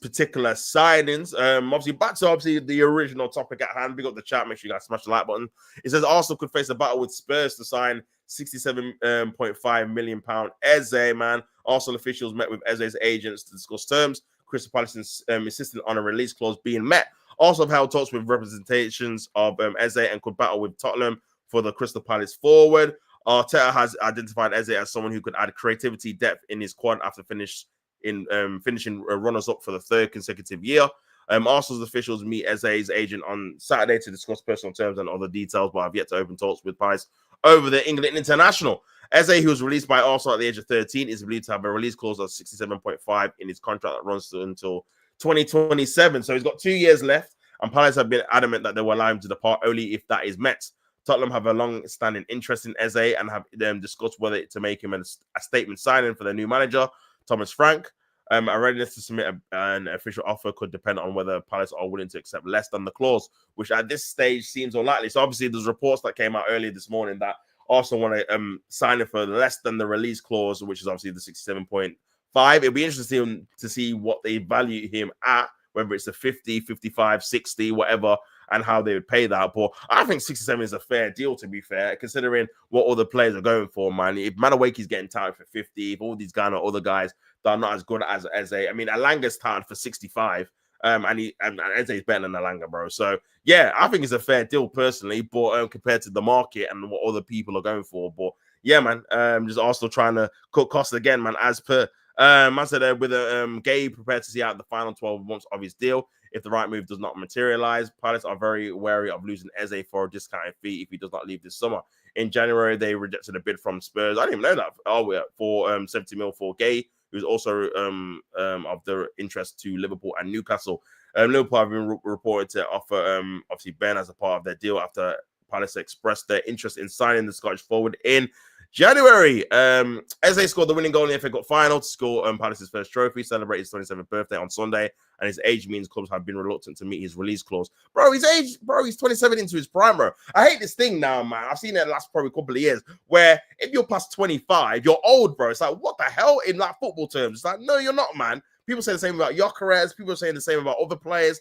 particular signings. Obviously back to obviously the original topic at hand. Big up the chat. Make sure you guys smash the like button. It says Arsenal could face a battle with Spurs to sign £67.5 million EZE, man. Arsenal officials met with Eze's agents to discuss terms. Crystal Palace insisted on a release clause being met. Also held talks with representations of Eze and could battle with Tottenham for the Crystal Palace forward. Arteta has identified Eze as someone who could add creativity, depth in his squad after finishing runners-up for the 3rd consecutive year. Arsenal's officials meet Eze's agent on Saturday to discuss personal terms and other details, but have yet to open talks with Palace over the England international. Eze, who was released by Arsenal at the age of 13, is believed to have a release clause of 67.5 in his contract that runs until 2027. So he's got 2 years left, and Palace have been adamant that they will allow him to depart only if that is met. Tottenham have a long-standing interest in Eze and have discussed whether to make him a statement signing for their new manager, Thomas Frank. A readiness to submit an official offer could depend on whether Palace are willing to accept less than the clause, which at this stage seems unlikely. So obviously there's reports that came out earlier this morning that Arsenal want to sign it for less than the release clause, which is obviously the 67.5. It'll be interesting to see what they value him at, whether it's a 50, 55, 60, whatever, and how they would pay that. But I think 67 is a fair deal, to be fair, considering what other players are going for, man. If Manawaki's getting touted for 50, if all these guys are other guys that are not as good as Eze, I mean, Alanga's touted for 65, and Eze's better than Alanga, bro. So, yeah, I think it's a fair deal, personally, but compared to the market and what other people are going for. But, yeah, man, just Arsenal trying to cut costs again, man, as per I said with a Gay prepared to see out the final 12 months of his deal. If the right move does not materialize, pilots are very wary of losing EZE for a discounted fee if he does not leave this summer. In January, they rejected a bid from Spurs. I didn't even know that. Oh, yeah, for 70 mil for Gay, who's also of the interest to Liverpool and Newcastle. Liverpool have been reported to offer obviously Ben as a part of their deal after Palace expressed their interest in signing the Scottish forward in January. EZE scored the winning goal in the FA Cup final to score Palace's first trophy, celebrate his 27th birthday on Sunday, and his age means clubs have been reluctant to meet his release clause. Bro, he's 27 into his prime, bro. I hate this thing now, man. I've seen it the last probably couple of years where if you're past 25, you're old, bro. It's like, what the hell in like football terms? It's like, no, you're not, man. People say the same about Gyökeres. People are saying the same about other players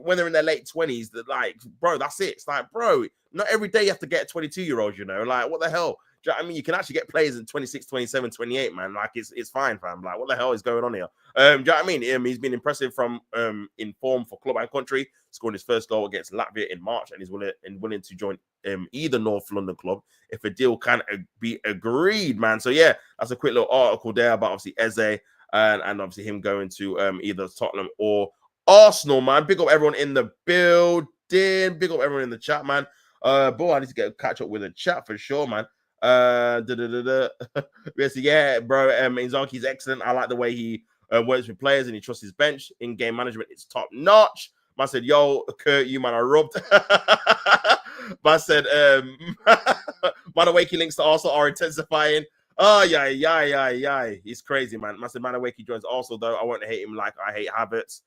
when they're in their late 20s. That like, bro, that's it. It's like, bro, not every day you have to get a 22-year-old, you know? Like, what the hell? Do you know what I mean? You can actually get players in 26, 27, 28, man. Like, it's fine, fam. Like, what the hell is going on here? Do you know what I mean? He's been impressive from in form for club and country, scoring his first goal against Latvia in March, and he's willing to join either North London club if a deal can be agreed, man. So, yeah, that's a quick little article there about, obviously, EZE and obviously him going to either Tottenham or Arsenal, man. Big up everyone in the building. Big up everyone in the chat, man. Boy, I need to catch up with the chat for sure, man. Yes, yeah, bro. Inzaghi's excellent. I like the way he works with players and he trusts his bench. In game management, it's top notch. Man said, "Yo, Kurt, you man, I rubbed." Man said, "Madueke links to Arsenal are intensifying." Oh yeah. He's crazy, man. Man said, Madueke joins Arsenal though. I won't hate him like I hate Havertz.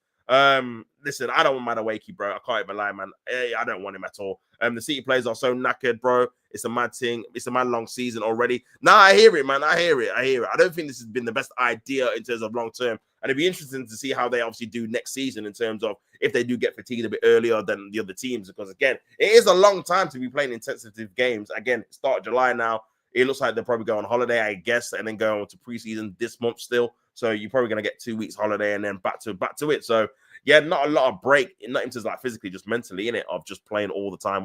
Listen, I don't want Madueke, bro. I can't even lie, man. I don't want him at all. The City players are so knackered, bro. It's a mad thing. It's a mad long season already. Nah, I hear it, man. I hear it. I don't think this has been the best idea in terms of long term. And it'd be interesting to see how they obviously do next season in terms of if they do get fatigued a bit earlier than the other teams. Because again, it is a long time to be playing intensive games. Again, start July now. It looks like they'll probably go on holiday, I guess, and then go on to preseason this month still. So you're probably going to get 2 weeks holiday and then back to it. So yeah, not a lot of break, not in terms of like physically, just mentally in it of just playing all the time.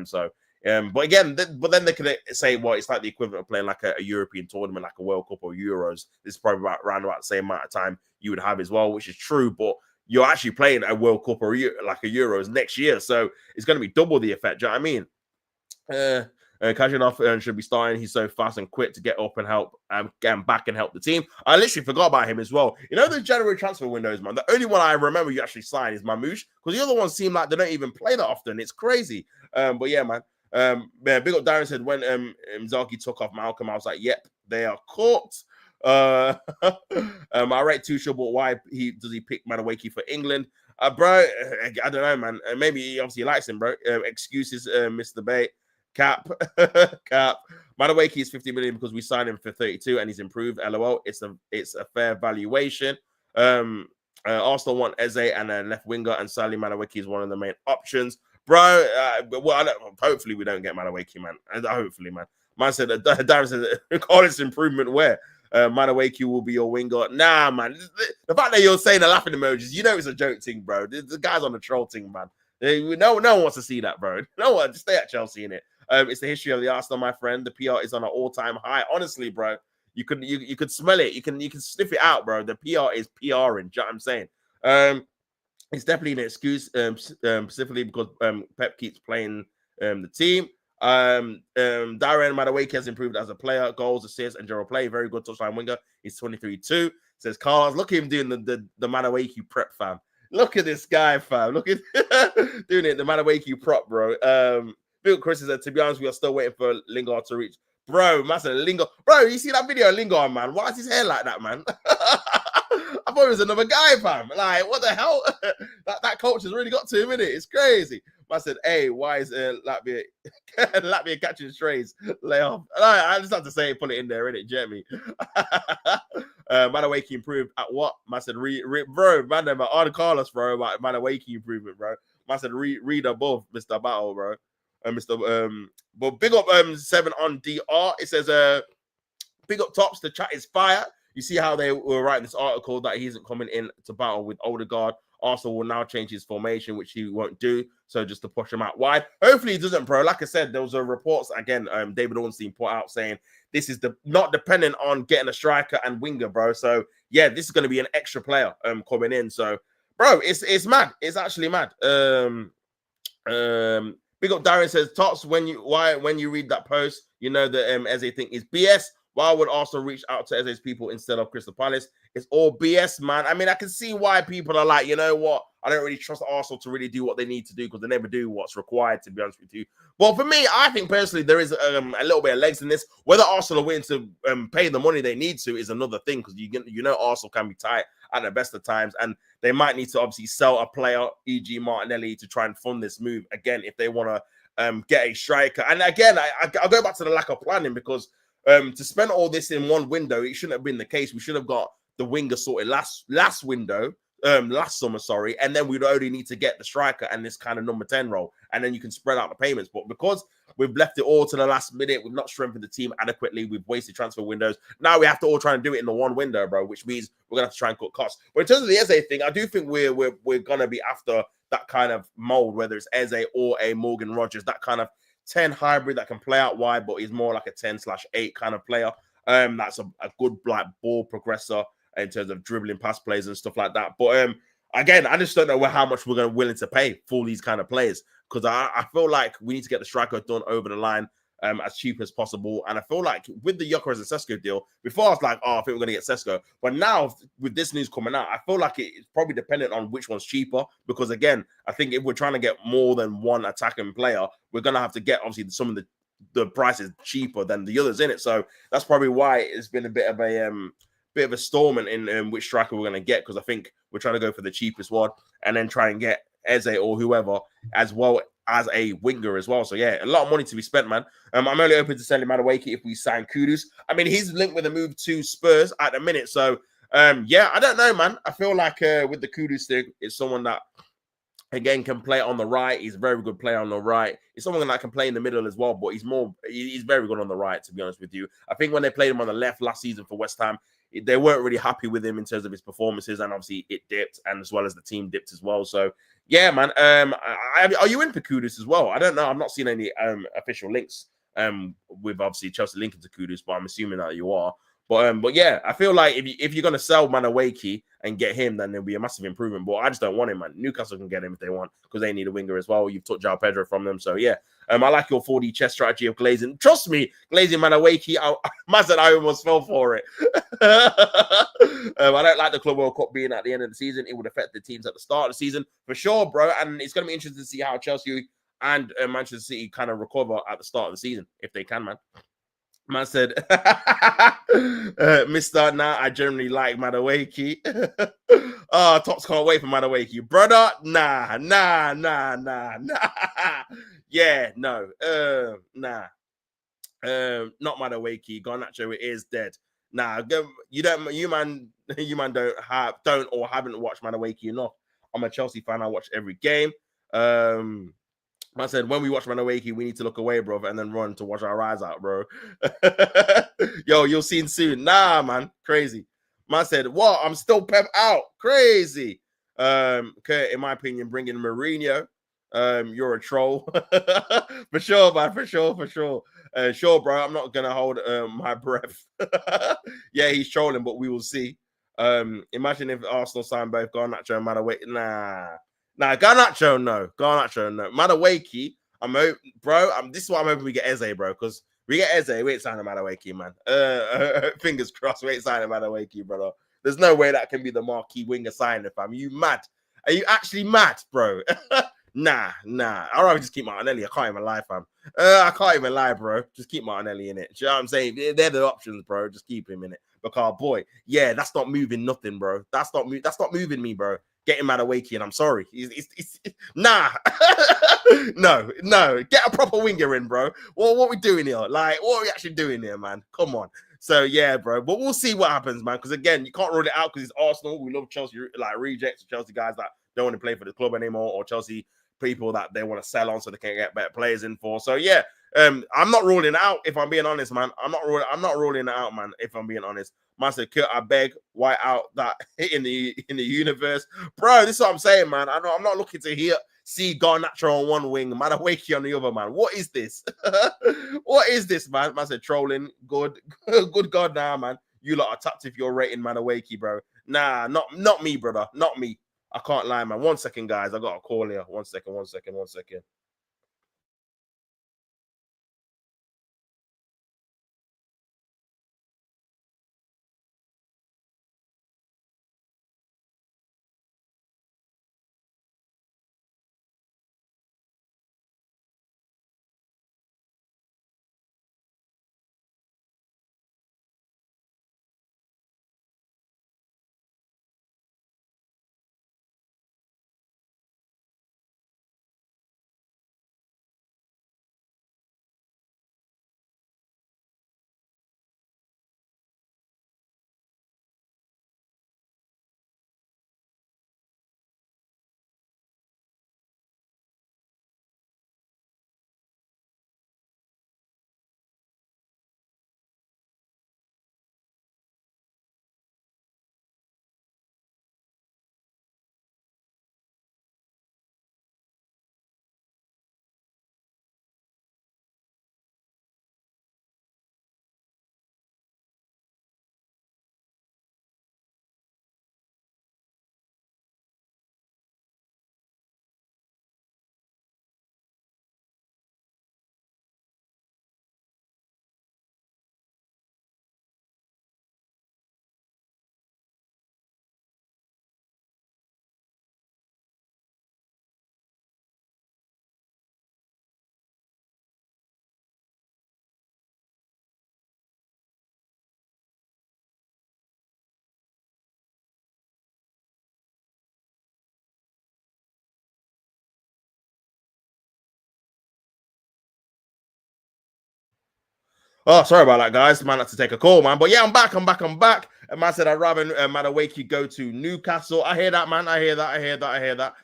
So, but again, but then they could say, well, it's like the equivalent of playing like a European tournament, like a World Cup or Euros. This is probably around about the same amount of time you would have as well, which is true. But you're actually playing a World Cup or like a Euros next year, so it's going to be double the effect. Do you know what I mean? Kajanoff should be starting. He's so fast and quick to get up and help, get back and help the team. I literally forgot about him as well. You know, the January transfer windows, man. The only one I remember you actually signed is Mamouche, because the other ones seem like they don't even play that often. It's crazy. But yeah, man. Big up Darren said when Inzaghi took off Malcolm, I was like, yep, they are caught. I rate Tuchel, but why does he pick Madueke for England? Bro, I don't know, man. Maybe he obviously likes him, bro. Excuses, Mr. Bate. Cap. Madueke is 50 million because we signed him for 32 and he's improved. LOL. It's a fair valuation. Arsenal want Eze and a left winger, and sadly Madueke is one of the main options. Bro, hopefully we don't get Madueke, man. Hopefully, man. Man said, Darren said, call this improvement where? Madueke will be your winger. Nah, man. The fact that you're saying the laughing emojis, you know it's a joke thing, bro. The guy's on the troll thing, man. No one wants to see that, bro. No one. Just stay at Chelsea in it. It's the history of the Arsenal, my friend. The PR is on an all-time high. Honestly, bro, you could smell it. You can sniff it out, bro. The PR is PRing. Do you know what I'm saying? It's definitely an excuse, specifically because Pep keeps playing the team. Darren Madueke has improved as a player, goals, assists, and general play. Very good touchline winger. He's 23-2. Says Carlos, look at him doing the Madueke prep, fam. Look at this guy, fam. Look at doing it, the Madueke prop, bro. Bill Chris said, to be honest, we are still waiting for Lingard to reach. Bro, massive Lingard. Bro, you see that video of Lingard, man? Why is his hair like that, man? I thought it was another guy, fam. Like, what the hell? that coach has really got to him, innit? It's crazy. I said, hey, why is Latvia catching strays? Lay off. I just have to say, put it in there, innit? Jeremy. Madueke improved at what? I said, bro, man, on Carlos, bro, about Madueke improvement, bro. I said, read above Mr. Battle, bro. But big up 7 on DR. It says, big up tops. The chat is fire. You see how they were writing this article that he isn't coming in to battle with Odegaard Arsenal will now change his formation, which he won't do. So just to push him out wide. Hopefully he doesn't, bro. Like I said, there was a reports again. David Ornstein put out saying this is not dependent on getting a striker and winger, bro. So yeah, this is going to be an extra player coming in. So bro, it's mad. It's actually mad. Big up Darren says, Tots, when you read that post, you know that Eze thing is BS. Why would Arsenal reach out to Eze's people instead of Crystal Palace? It's all BS, man. I mean, I can see why people are like, you know what? I don't really trust Arsenal to really do what they need to do because they never do what's required, to be honest with you. Well, for me, I think personally there is a little bit of legs in this. Whether Arsenal are willing to pay the money they need to is another thing because you know Arsenal can be tight at the best of times and they might need to obviously sell a player, e.g. Martinelli, to try and fund this move again if they want to get a striker. And again, I'll go back to the lack of planning because to spend all this in one window, it shouldn't have been the case. We should have got the winger sorted last window, last summer, sorry, and then we'd only need to get the striker and this kind of number 10 role, and then you can spread out the payments. But because we've left it all to the last minute, we've not strengthened the team adequately, we've wasted transfer windows. Now we have to all try and do it in the one window, bro, which means we're gonna have to try and cut costs. But in terms of the Eze thing, I do think we're gonna be after that kind of mold, whether it's Eze or a Morgan Rogers, that kind of 10 hybrid that can play out wide, but is more like a 10/8 kind of player. That's a good like ball progressor in terms of dribbling past plays and stuff like that. But again, I just don't know how much we're willing to pay for these kind of players because I feel like we need to get the striker done over the line as cheap as possible. And I feel like with the Gyökeres and Sesko deal, before I was like, oh, I think we're going to get Sesko. But now with this news coming out, I feel like it's probably dependent on which one's cheaper. Because again, I think if we're trying to get more than one attacking player, we're going to have to get obviously some of the prices cheaper than the others in it. So that's probably why it's been a bit of a storm in which striker we're going to get, because I think we're trying to go for the cheapest one and then try and get Eze or whoever as well as a winger as well. So yeah, a lot of money to be spent, man. I'm only open to selling Madueke if we sign Kudus. I mean, he's linked with a move to Spurs at the minute. So yeah, I don't know, man. I feel like with the Kudus thing, it's someone that again can play on the right. He's a very good player on the right. He's someone that can play in the middle as well, but he's very good on the right, to be honest with you. I think when they played him on the left last season for West Ham, they weren't really happy with him in terms of his performances, and obviously it dipped, and as well as the team dipped as well. So yeah, man. Are you in for Kudus as well? I don't know. I've not seen any official links with obviously Chelsea linking to Kudus, but I'm assuming that you are. But yeah, I feel like if you're gonna sell Madueke and get him, then there'll be a massive improvement. But I just don't want him, man. Newcastle can get him if they want because they need a winger as well. You've took João Pedro from them, so yeah. I like your 4D chess strategy of glazing. Trust me, glazing Madueke. I almost fell for it. I don't like the Club World Cup being at the end of the season. It would affect the teams at the start of the season for sure, bro. And it's gonna be interesting to see how Chelsea and Manchester City kind of recover at the start of the season if they can, man. Man said, Mr. Nah, I generally like Madueke. Oh, Tops can't wait for Madueke. Brother, nah. Yeah, no. Nah. Not Madueke. Garnacho is dead. Nah, you man don't or haven't watched Madueke enough. I'm a Chelsea fan. I watch every game. I said, when we watch Madueke, we need to look away, bro, and then run to wash our eyes out, bro. Yo, you'll see him soon. Nah, man. Crazy. Man said, what? I'm still pep out. Crazy. Kurt, in my opinion, bringing Mourinho. You're a troll. For sure, man. For sure. Sure, bro. I'm not going to hold my breath. Yeah, he's trolling, but we will see. Imagine if Arsenal signed both Garnacho and Madueke. Nah, Garnacho, no. Madueke, this is why I'm hoping we get Eze, bro, because we get Eze, we ain't signing Madueke, man. Fingers crossed, we ain't signing Madueke, brother. There's no way that can be the marquee winger signing, fam. Are you mad? Are you actually mad, bro? Nah. I'd rather just keep Martinelli. I can't even lie, fam. I can't even lie, bro. Just keep Martinelli in it. Do you know what I'm saying? They're the options, bro. Just keep him in it. Because, boy, yeah, that's not moving nothing, bro. That's not moving me, bro. Getting Madueke, and I'm sorry. Nah. No. Get a proper winger in, bro. What we doing here? Like, what are we actually doing here, man? Come on. So, yeah, bro. But we'll see what happens, man. Because, again, you can't rule it out because it's Arsenal. We love Chelsea, like, rejects, Chelsea guys that don't want to play for the club anymore, or Chelsea people that they want to sell on so they can get better players in for. So, yeah. I'm not ruling it out if I'm being honest, man. I'm not ruling it out, man. If I'm being honest, man said, "Kurt, I beg, white out that in the universe, bro." This is what I'm saying, man. I'm not looking to see Garnacho on one wing, Madueke on the other, man. What is this? What is this, man? Man said, "Trolling, good, good God, now, man. You lot are tapped if you're rating Madueke, bro. Nah, not me, brother, not me. I can't lie, man. 1 second, guys. I got a call here. 1 second, 1 second, 1 second." Oh, sorry about that, guys. Man had to take a call, man. But yeah, I'm back. I'm back. And man said I'd rather Madueke go to Newcastle. I hear that, man. I hear that.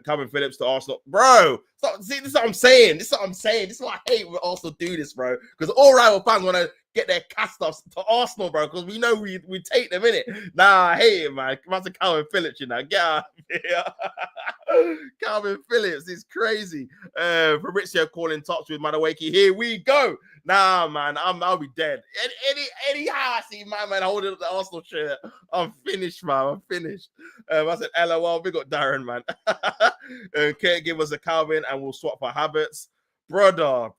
Calvin Phillips to Arsenal, bro. See, this is what I'm saying. This is what I hate when Arsenal do this, bro. Because all rival fans want to get their cast-offs to Arsenal, bro. Because we know we take them in it. Nah, I hate it, man. Man said Calvin Phillips, you know. Get out of here. Calvin Phillips is crazy. Fabrizio calling tops with Madueke. Here we go. Nah, man, I'll be dead. Anyhow, I see my man holding up the Arsenal shirt. I'm finished, man. I'm finished. I said, LOL, big up Darren, man. Can't give us a Calvin and we'll swap our habits. Brother.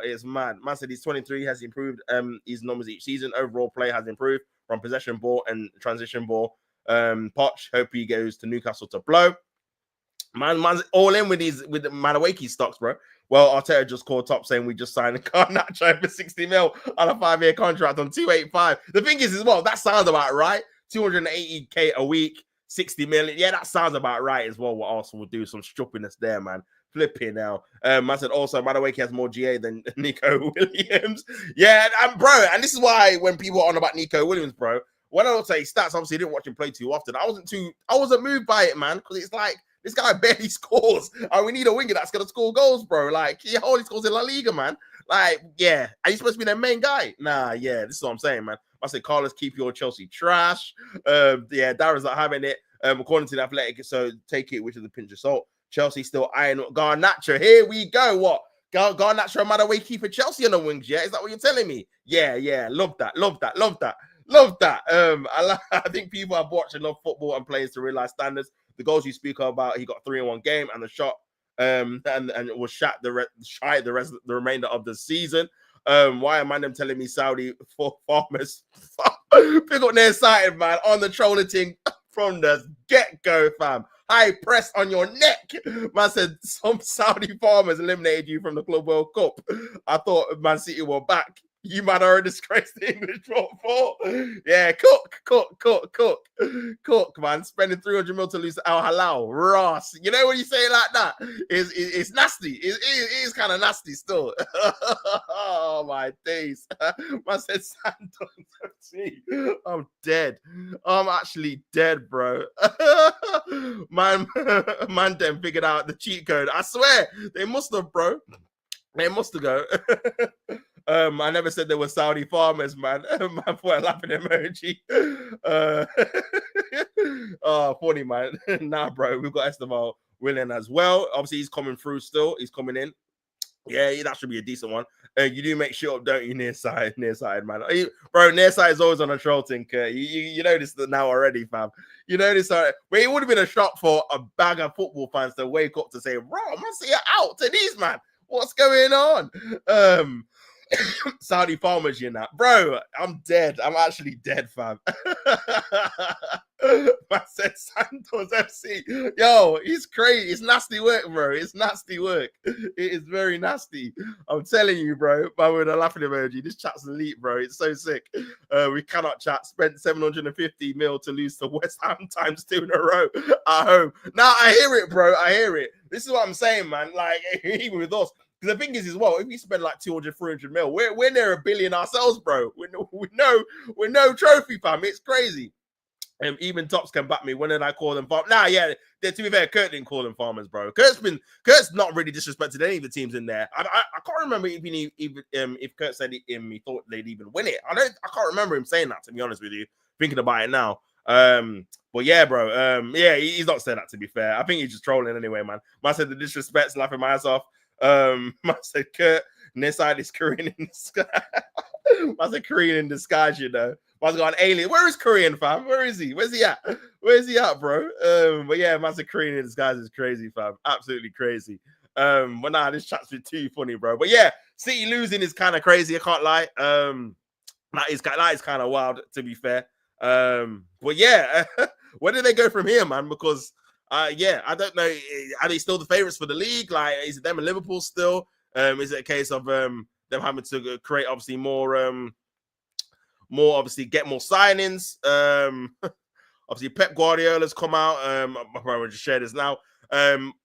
It's mad. Man said he's 23, has improved his numbers each season. Overall play has improved from possession ball and transition ball. Poch, hope he goes to Newcastle to blow. Man's all in with the Madueke stocks, bro. Well, Arteta just called top saying we just signed a Garnacho for 60 mil on a 5-year contract on 285. The thing is, as well, that sounds about right. 280k a week, 60 million. Yeah, that sounds about right as well. What Arsenal will do, some stupidness there, man. Flipping now. I said also, Madueke has more GA than Nico Williams. Yeah, and bro, and this is why when people are on about Nico Williams, bro, when I don't say stats, obviously I didn't watch him play too often. I wasn't moved by it, man, because it's like this guy barely scores, and we need a winger that's gonna score goals, bro. Like he only scores in La Liga, man. Like, yeah, are you supposed to be their main guy? Nah, yeah, this is what I'm saying, man. I said, Carlos, keep your Chelsea trash. Yeah, Darren's not having it. According to the Athletic, so take it with a pinch of salt. Chelsea still eyeing Garnacho. Here we go. What? Garnacho and Madueke for Chelsea on the wings, yeah? Is that what you're telling me? Yeah. Love that. I think people have watched enough football and players to realize standards. The goals you speak about, he got 3 in one game, and the shot and it was shot the remainder of the season. Why am I them telling me Saudi for farmers? Pick up their side, man, on the trolling thing from the get-go, fam. High press on your neck. Man said some Saudi farmers eliminated you from the Club World Cup. I thought Man City were back. You might already disgraced the English football. Yeah, cook, man. Spending 300 mil to lose Al Halal. Ross. You know when you say it like that? It's nasty. It is kind of nasty still. Oh, my days. Man said Santos. I'm dead. I'm actually dead, bro. Man, them figured out the cheat code. I swear, they must have, bro. They must go. I never said there were Saudi farmers, man. Man, for a laughing emoji. Oh, funny, man. Nah, bro, we've got Esteban Willian as well. Obviously, he's coming through still. He's coming in. Yeah, that should be a decent one. You do make sure, don't you, near side, man. Bro, near side is always on a troll thing. You know this now already, fam. You know this already. But it would have been a shock for a bag of football fans to wake up to say, bro, I must see it out to these, man. What's going on? Saudi farmers, you know, bro. I'm dead. I'm actually dead, fam. I said Santos FC. Yo, he's crazy. It's nasty work, bro. It's nasty work. It is very nasty. I'm telling you, bro. But with a laughing emoji, this chat's elite, bro. It's so sick. We cannot chat. Spent 750 mil to lose to West Ham times 2 in a row at home. Now I hear it, bro. I hear it. This is what I'm saying, man. Like, even with us. The thing is, as well, if you spend like 200, 300 mil, we're near $1 billion ourselves, bro. We're no trophy, fam. It's crazy. Even Tops can back me. When did I call them farmers? Nah, yeah. To be fair, Kurt didn't call them farmers, bro. Kurt's not really disrespected any of the teams in there. I can't remember even if Kurt said he thought they'd even win it. I can't remember him saying that, to be honest with you. Thinking about it now. But yeah, bro. Yeah, he's not saying that, to be fair. I think he's just trolling anyway, man. I said the disrespect's laughing my ass off. I said Kurt, this side is Korean in disguise. I said Korean in disguise, you know. Man's got an alien. Where is Korean, fam? Where is he? Where's he at? Where's he at, bro? But yeah, man said Korean in disguise is crazy, fam. Absolutely crazy. But nah, this chat's been too funny, bro. But yeah, City losing is kind of crazy. I can't lie. That is kind of wild, to be fair. But yeah, where do they go from here, man? Because yeah, I don't know. Are they still the favorites for the league? Like, is it them and Liverpool still? Is it a case of them having to create obviously more obviously get more signings? Obviously Pep Guardiola's come out. My brother just shared this now.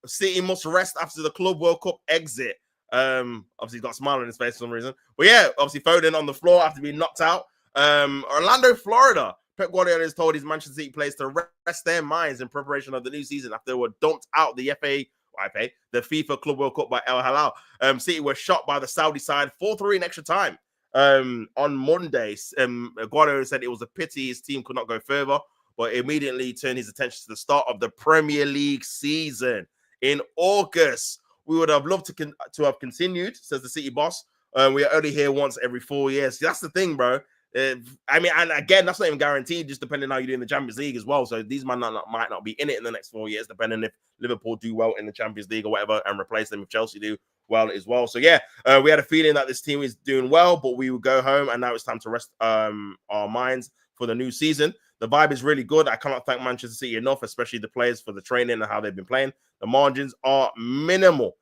City must rest after the Club World Cup exit. Obviously he's got a smile on his face for some reason. But yeah, obviously Foden on the floor after being knocked out. Orlando, Florida. Pep Guardiola has told his Manchester City players to rest their minds in preparation of the new season after they were dumped out the the FIFA Club World Cup by El Hilal. City were shot by the Saudi side 4-3 in extra time. On Monday, Guardiola said it was a pity his team could not go further, but immediately turned his attention to the start of the Premier League season in August. We would have loved to have continued, says the City boss. We are only here once every 4 years. That's the thing, bro. I mean, and again, that's not even guaranteed, just depending on how you do in the Champions League as well. So these might not be in it in the next 4 years, depending if Liverpool do well in the Champions League or whatever, and replace them if Chelsea do well as well. So yeah, we had a feeling that this team is doing well, but we would go home, and now it's time to rest our minds for the new season. The vibe is really good. I cannot thank Manchester City enough, especially the players for the training and how they've been playing. The margins are minimal.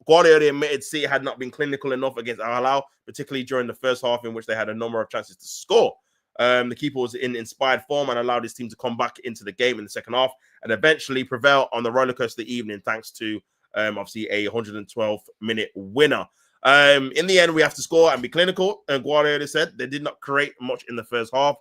Guardiola admitted City had not been clinical enough against Al Hilal, particularly during the first half in which they had a number of chances to score. The keeper was in inspired form and allowed his team to come back into the game in the second half and eventually prevail on the rollercoaster evening thanks to obviously a 112-minute winner. In the end, we have to score and be clinical. And Guardiola said they did not create much in the first half.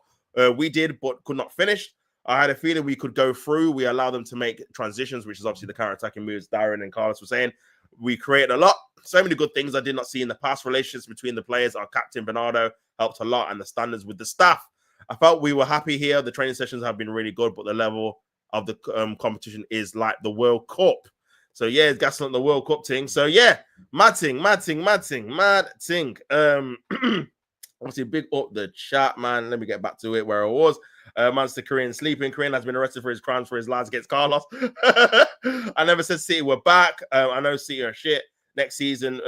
We did, but could not finish. I had a feeling we could go through. We allowed them to make transitions, which is obviously the counter-attacking moves Darren and Carlos were saying. We created a lot. So many good things I did not see in the past. Relationships between the players, our captain Bernardo helped a lot, and the standards with the staff. I felt we were happy here. The training sessions have been really good, but the level of the competition is like the World Cup. So yeah, it's gassing the World Cup thing. So yeah, mad ting. Obviously, big up the chat, man. Let me get back to it where I was. Manchester Korean sleeping. Korean has been arrested for his crimes for his lies against Carlos. I never said City were back. I know City are shit. Next season,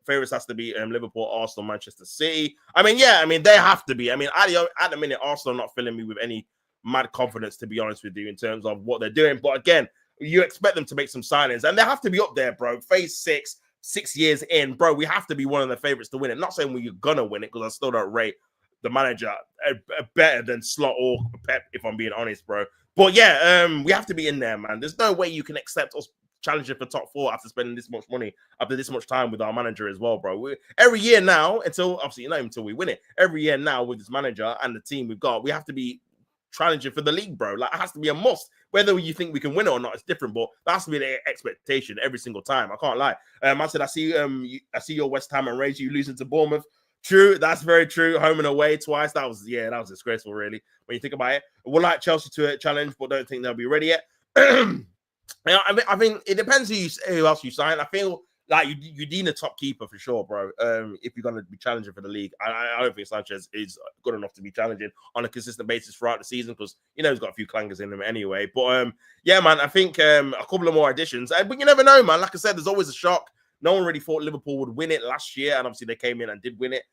favorites has to be Liverpool, Arsenal, Manchester City. I mean, yeah, I mean, they have to be. I mean, at the minute, Arsenal are not filling me with any mad confidence, to be honest with you, in terms of what they're doing. But again, you expect them to make some signings, and they have to be up there, bro. Phase 6 years in, bro, we have to be one of the favorites to win it. Not saying we're gonna win it, because I still don't rate the manager better than Slot or Pep, if I'm being honest, bro. But yeah, we have to be in there, man. There's no way you can accept us challenging for top 4 after spending this much money, after this much time with our manager as well, bro. Every year now, obviously not until we win it, every year now with this manager and the team we've got, we have to be challenging for the league, bro. Like, it has to be a must. Whether you think we can win it or not, it's different. But that has to be the expectation every single time. I can't lie. I said I see your West Ham and Rangers, you losing to Bournemouth. True, that's very true. Home and away twice. That was disgraceful, really, when you think about it. We'll like Chelsea to a challenge, but don't think they'll be ready yet. I mean, it depends who else you sign. I feel like you need a top keeper for sure, bro. If you're gonna be challenging for the league, I don't think Sanchez is good enough to be challenging on a consistent basis throughout the season because he's got a few clangers in him anyway. But yeah, man, I think a couple of more additions, but you never know, man. Like I said, there's always a shock. No one really thought Liverpool would win it last year, and obviously they came in and did win it.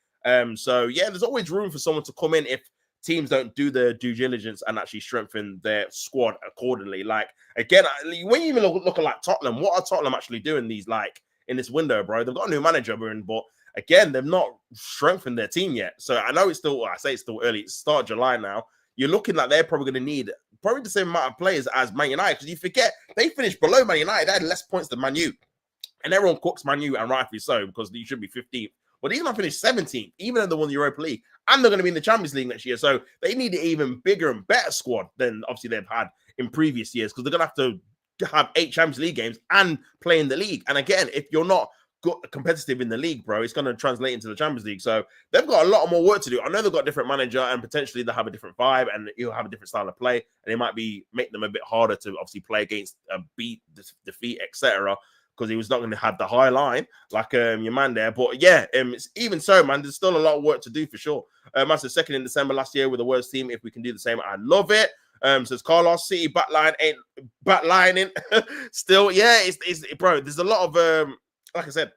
So yeah, there's always room for someone to come in if teams don't do their due diligence and actually strengthen their squad accordingly. Like again, when you even look at like Tottenham, what are Tottenham actually doing in this window, bro? They've got a new manager, but again, they've not strengthened their team yet. So I know it's still early. It's start of July now. You're looking like they're probably going to need probably the same amount of players as Man United because you forget they finished below Man United. They had less points than Man U. And everyone cooks Man U, and rightfully so, because you should be 15th. But these might finish 17th, even though they won the Europa League. And they're going to be in the Champions League next year. So they need an even bigger and better squad than obviously they've had in previous years, because they're going to have 8 Champions League games and play in the league. And again, if you're not competitive in the league, bro, it's going to translate into the Champions League. So they've got a lot more work to do. I know they've got a different manager, and potentially they'll have a different vibe, and he'll have a different style of play. And it might make them a bit harder to obviously play against, beat, defeat, etc., because he was not going to have the high line like your man there. But yeah, it's, even so, man, there's still a lot of work to do for sure. I said second in December last year with the worst team. If we can do the same, I love it. Says Carlos, City backline ain't backlining. Still, yeah, it's bro. There's a lot of like I said,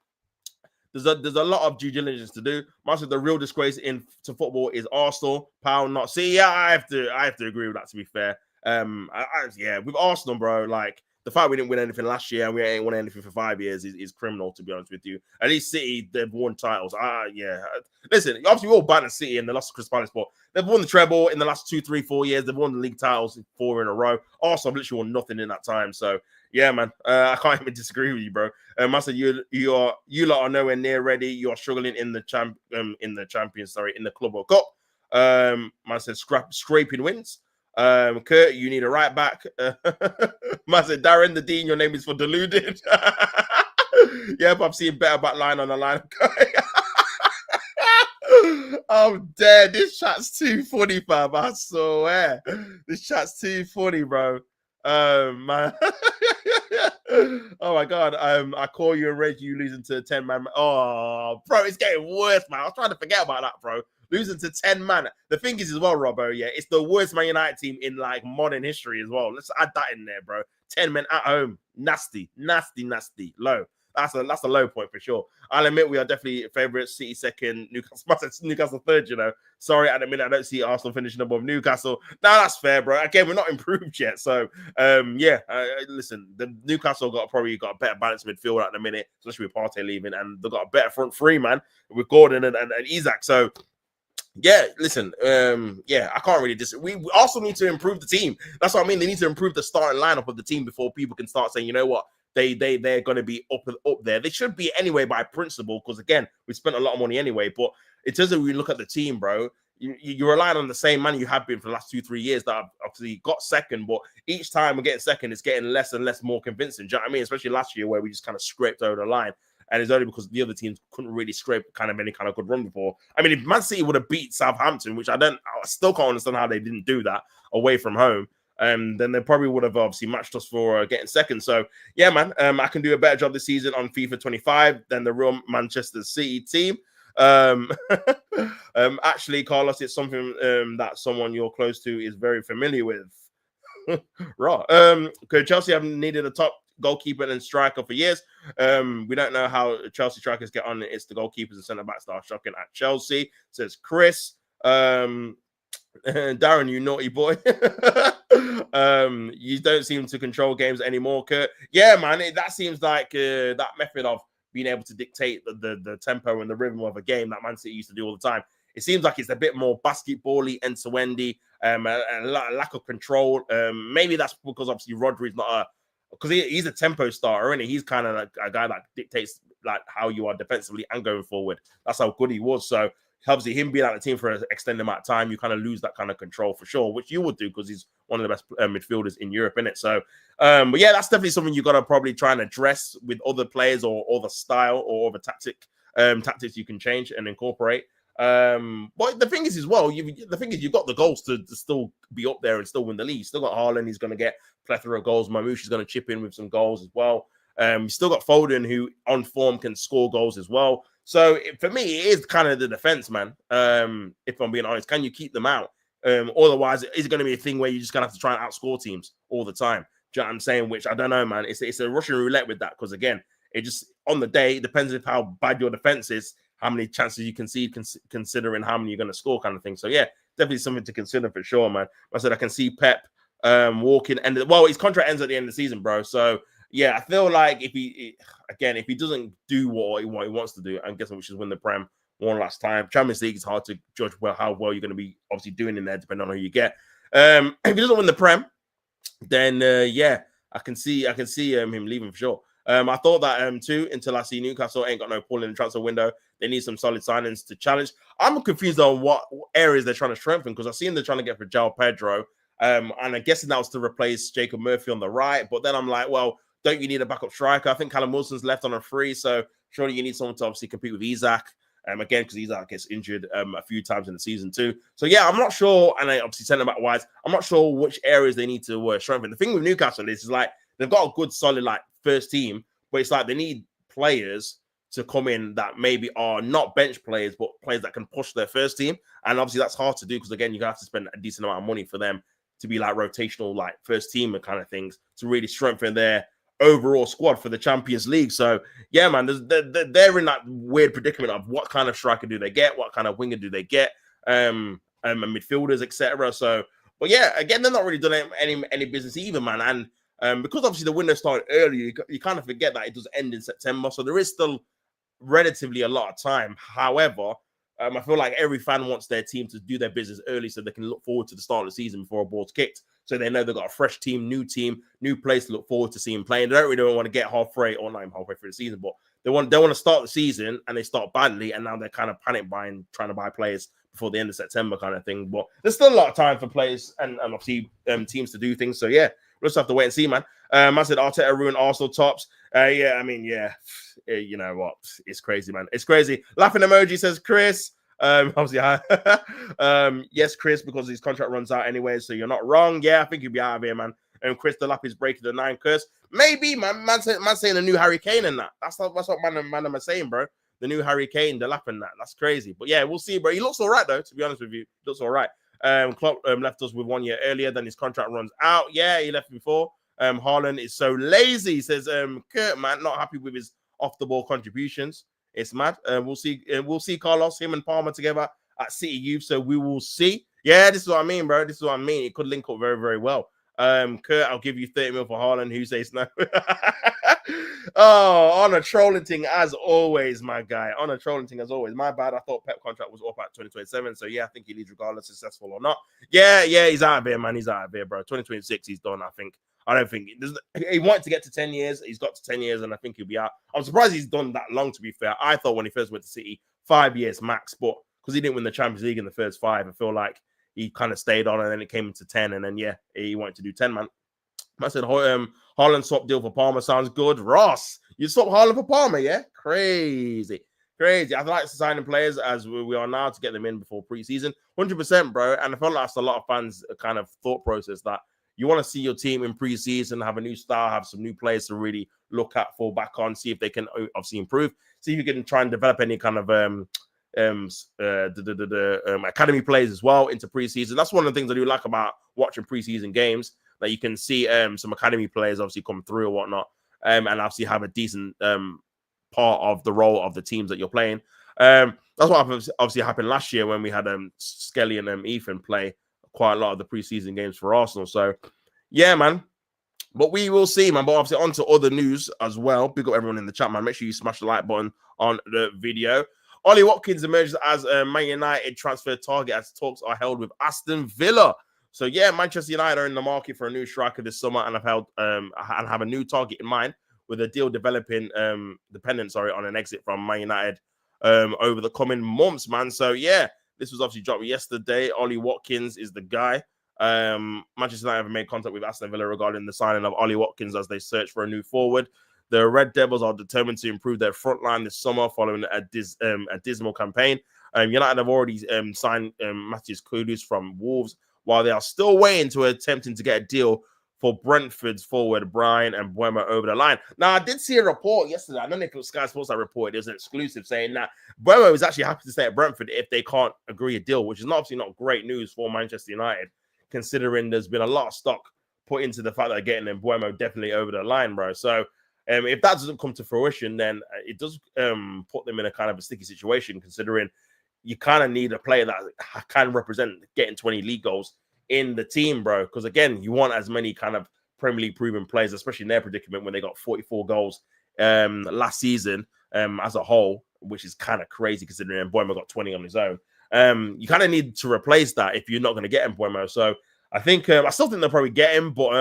there's a lot of due diligence to do. Most of the real disgrace to football is Arsenal, Pal, not City. Yeah, I have to agree with that. To be fair, yeah, with Arsenal, bro, like. The fact we didn't win anything last year and we ain't won anything for 5 years is criminal, to be honest with you. At least City, they've won titles. Yeah. Listen, obviously we all ban City and they lost to Crystal Palace, but they've won the treble in the last 2, 3, 4 years. They've won the league titles 4 in a row. Arsenal have literally won nothing in that time. So yeah, man, I can't even disagree with you, bro. I said you lot are nowhere near ready. You are struggling in the Club World Cup. Man said scraping wins. Kurt, you need a right back. Man said, Darren the Dean, your name is for deluded. Yeah, but I'm seeing better back line on the line. I'm dead. This chat's too funny, fam. I swear. This chat's too funny, bro. Man. Oh my god. I call you and rage you losing to 10-man. Oh, bro, it's getting worse, man. I was trying to forget about that, bro. Losing to 10 man. The thing is as well, Robbo, yeah, it's the worst Man United team in like modern history as well. Let's add that in there, bro. 10 men at home. Nasty. Low. That's a low point for sure. I'll admit we are definitely favourites. City second, Newcastle third, you know. Sorry, at the minute I don't see Arsenal finishing above Newcastle. No, that's fair, bro. Again, we're not improved yet. So yeah, listen, the Newcastle probably got a better balanced midfield at the minute, especially with Partey leaving, and they've got a better front three, man, with Gordon and EZE. So yeah, listen, yeah, I can't really disagree. We also need to improve the team. That's what I mean. They need to improve the starting lineup of the team before people can start saying, you know what, they're going to be up there. They should be anyway by principle, because again, we spent a lot of money anyway. But in terms of when you look at the team, bro, you're relying on the same man you have been for the last 2-3 years that have obviously got second, but each time we're getting second, it's getting less and less more convincing. Do you know what I mean? Especially last year where we just kind of scraped over the line. And it's only because the other teams couldn't really scrape any kind of good run before. I mean, if Man City would have beat Southampton, which I still can't understand how they didn't do that away from home, then they probably would have obviously matched us for getting second. So yeah, man, I can do a better job this season on FIFA 25 than the real Manchester City team. Actually, Carlos, it's something that someone you're close to is very familiar with. Raw. Could Chelsea have needed a top goalkeeper and striker for years? We don't know how Chelsea strikers get on. It's the goalkeepers and centre backs that are shocking at Chelsea, says Chris. Darren, you naughty boy. You don't seem to control games anymore, Kurt. Yeah, man, that seems like that method of being able to dictate the tempo and the rhythm of a game that Man City used to do all the time. It seems like it's a bit more basketball-y, end-to-endy, a lack of control. Maybe that's because obviously Rodri's not because he's a tempo starter, isn't he? He's kind of like a guy that dictates like how you are defensively and going forward. That's how good he was. So obviously him being out of the team for an extended amount of time, you kind of lose that kind of control for sure, which you would do because he's one of the best midfielders in Europe, innit? So, but yeah, that's definitely something you got to probably try and address with other players or the style or the tactics you can change and incorporate. But the thing is, as well, you've got the goals to still be up there and still win the league. Still got Haaland, he's going to get plethora of goals. Mamouche is going to chip in with some goals as well. Still got Foden, who on form can score goals as well. So for me, it is kind of the defense, man. If I'm being honest, can you keep them out? Otherwise, is it going to be a thing where you're just going to have to try and outscore teams all the time? Do you know what I'm saying? Which I don't know, man. It's a Russian roulette with that because, again, it just on the day, it depends on how bad your defense is, how many chances you concede, considering how many you're going to score, kind of thing. So, yeah, definitely something to consider for sure, man. I said I can see Pep walking, and his contract ends at the end of the season, bro. So, yeah, I feel like if he doesn't do what he wants to do, I'm guessing which is win the Prem one last time. Champions League is hard to judge how well you're going to be obviously doing in there, depending on who you get. If he doesn't win the Prem, then yeah, I can see him leaving for sure. I thought that too until I see Newcastle ain't got no pull in the transfer window. They need some solid signings to challenge. I'm confused on what areas they're trying to strengthen because I've seen they're trying to get for João Pedro, and I'm guessing that was to replace Jacob Murphy on the right. But then I'm like, well, don't you need a backup striker? I think Callum Wilson's left on a free, so surely you need someone to obviously compete with EZE. Again, because EZE gets injured a few times in the season too. So yeah, I'm not sure, and I obviously centre back wise, I'm not sure which areas they need to strengthen. The thing with Newcastle is like they've got a good, solid like first team, but it's like they need players to come in that maybe are not bench players, but players that can push their first team. And obviously that's hard to do because again, you have to spend a decent amount of money for them to be like rotational, like first teamer kind of things to really strengthen their overall squad for the Champions League. So yeah, man, they're in that weird predicament of what kind of striker do they get, what kind of winger do they get, and midfielders, etc. So, but yeah, again, they're not really doing any business either, man. And because obviously the window started early, you kind of forget that it does end in September, so there is still relatively a lot of time. However, I feel like every fan wants their team to do their business early so they can look forward to the start of the season before a ball's kicked. So they know they've got a fresh team, new place to look forward to seeing playing. They don't really want to get halfway through the season, but they want to start the season and they start badly, and now they're kind of panic buying, trying to buy players before the end of September kind of thing. But there's still a lot of time for players and obviously teams to do things. So yeah, we'll just have to wait and see, man. I said Arteta ruined Arsenal tops. Yeah, I mean, yeah, you know what? It's crazy, man. It's crazy. Laughing emoji says Chris. Obviously, yes, Chris, because his contract runs out anyway, so you're not wrong. Yeah, I think he'll be out of here, man. And Chris, the lap is breaking the 9 curse. Maybe, man saying the new Harry Kane and that. That's what man am saying, bro. The new Harry Kane, the lap and that. That's crazy. But yeah, we'll see, bro. He looks all right, though, to be honest with you. He looks all right. Klopp left us with 1 year earlier than his contract runs out. Yeah, he left before. Haaland is so lazy, says Kurt, man, not happy with his off-the-ball contributions. It's mad. We'll see Carlos, him and Palmer together at City Youth. So we will see. Yeah, this is what I mean, bro. This is what I mean. It could link up very, very well. Kurt, I'll give you 30 mil for Haaland. Who says no? Oh, on a trolling thing as always, my guy. On a trolling thing as always. My bad. I thought Pep contract was up at 2027. So yeah, I think he leaves regardless, successful or not. Yeah, he's out of here, man. He's out of here, bro. 2026, he's done. I don't think he wanted to get to 10 years. He's got to 10 years, and I think he'll be out. I'm surprised he's done that long, to be fair. I thought when he first went to City, 5 years max, but because he didn't win the Champions League in the first 5, I feel like he kind of stayed on, and then it came into 10, and then, yeah, he wanted to do 10, man. I said, Haaland swap deal for Palmer sounds good. Ross, you swap Haaland for Palmer, yeah? Crazy. I like signing players as we are now to get them in before preseason. 100%, bro. And I feel like that's a lot of fans' kind of thought process that you want to see your team in preseason, have a new style, have some new players to really look at, fall back on, see if they can obviously improve, see if you can try and develop any kind of academy players as well into preseason. That's one of the things I do like about watching preseason games, that you can see some academy players obviously come through or whatnot, and obviously have a decent part of the role of the teams that you're playing. That's what obviously happened last year when we had Skelly and Ethan play quite a lot of the preseason games for Arsenal. So, yeah, man. But we will see, man. But obviously, on to other news as well. Big up everyone in the chat, man. Make sure you smash the like button on the video. Ollie Watkins emerges as a Man United transfer target as talks are held with Aston Villa. So, yeah, Manchester United are in the market for a new striker this summer and have a new target in mind, with a deal developing dependent on an exit from Man United over the coming months, man. So, yeah. This was obviously dropped yesterday. Ollie Watkins is the guy. Manchester United have made contact with Aston Villa regarding the signing of Ollie Watkins as they search for a new forward. The Red Devils are determined to improve their front line this summer following a dismal campaign. United have already signed Matheus Kudus from Wolves, while they are still waiting to attempting to get a deal for Brentford's forward Brian and Mbeumo over the line. Now, I did see a report yesterday. I don't know if it was Sky Sports that reported. It was an exclusive saying that Mbeumo is actually happy to stay at Brentford if they can't agree a deal, which is obviously not great news for Manchester United, considering there's been a lot of stock put into the fact that getting Mbeumo definitely over the line, bro. So if that doesn't come to fruition, then it does put them in a kind of a sticky situation, considering you kind of need a player that can represent getting 20 league goals in the team, bro. Because again, you want as many kind of Premier League proven players, especially in their predicament when they got 44 goals last season as a whole, which is kind of crazy considering Mbeumo got 20 on his own. You kind of need to replace that if you're not going to get Mbeumo. So I think I still think they'll probably get him, but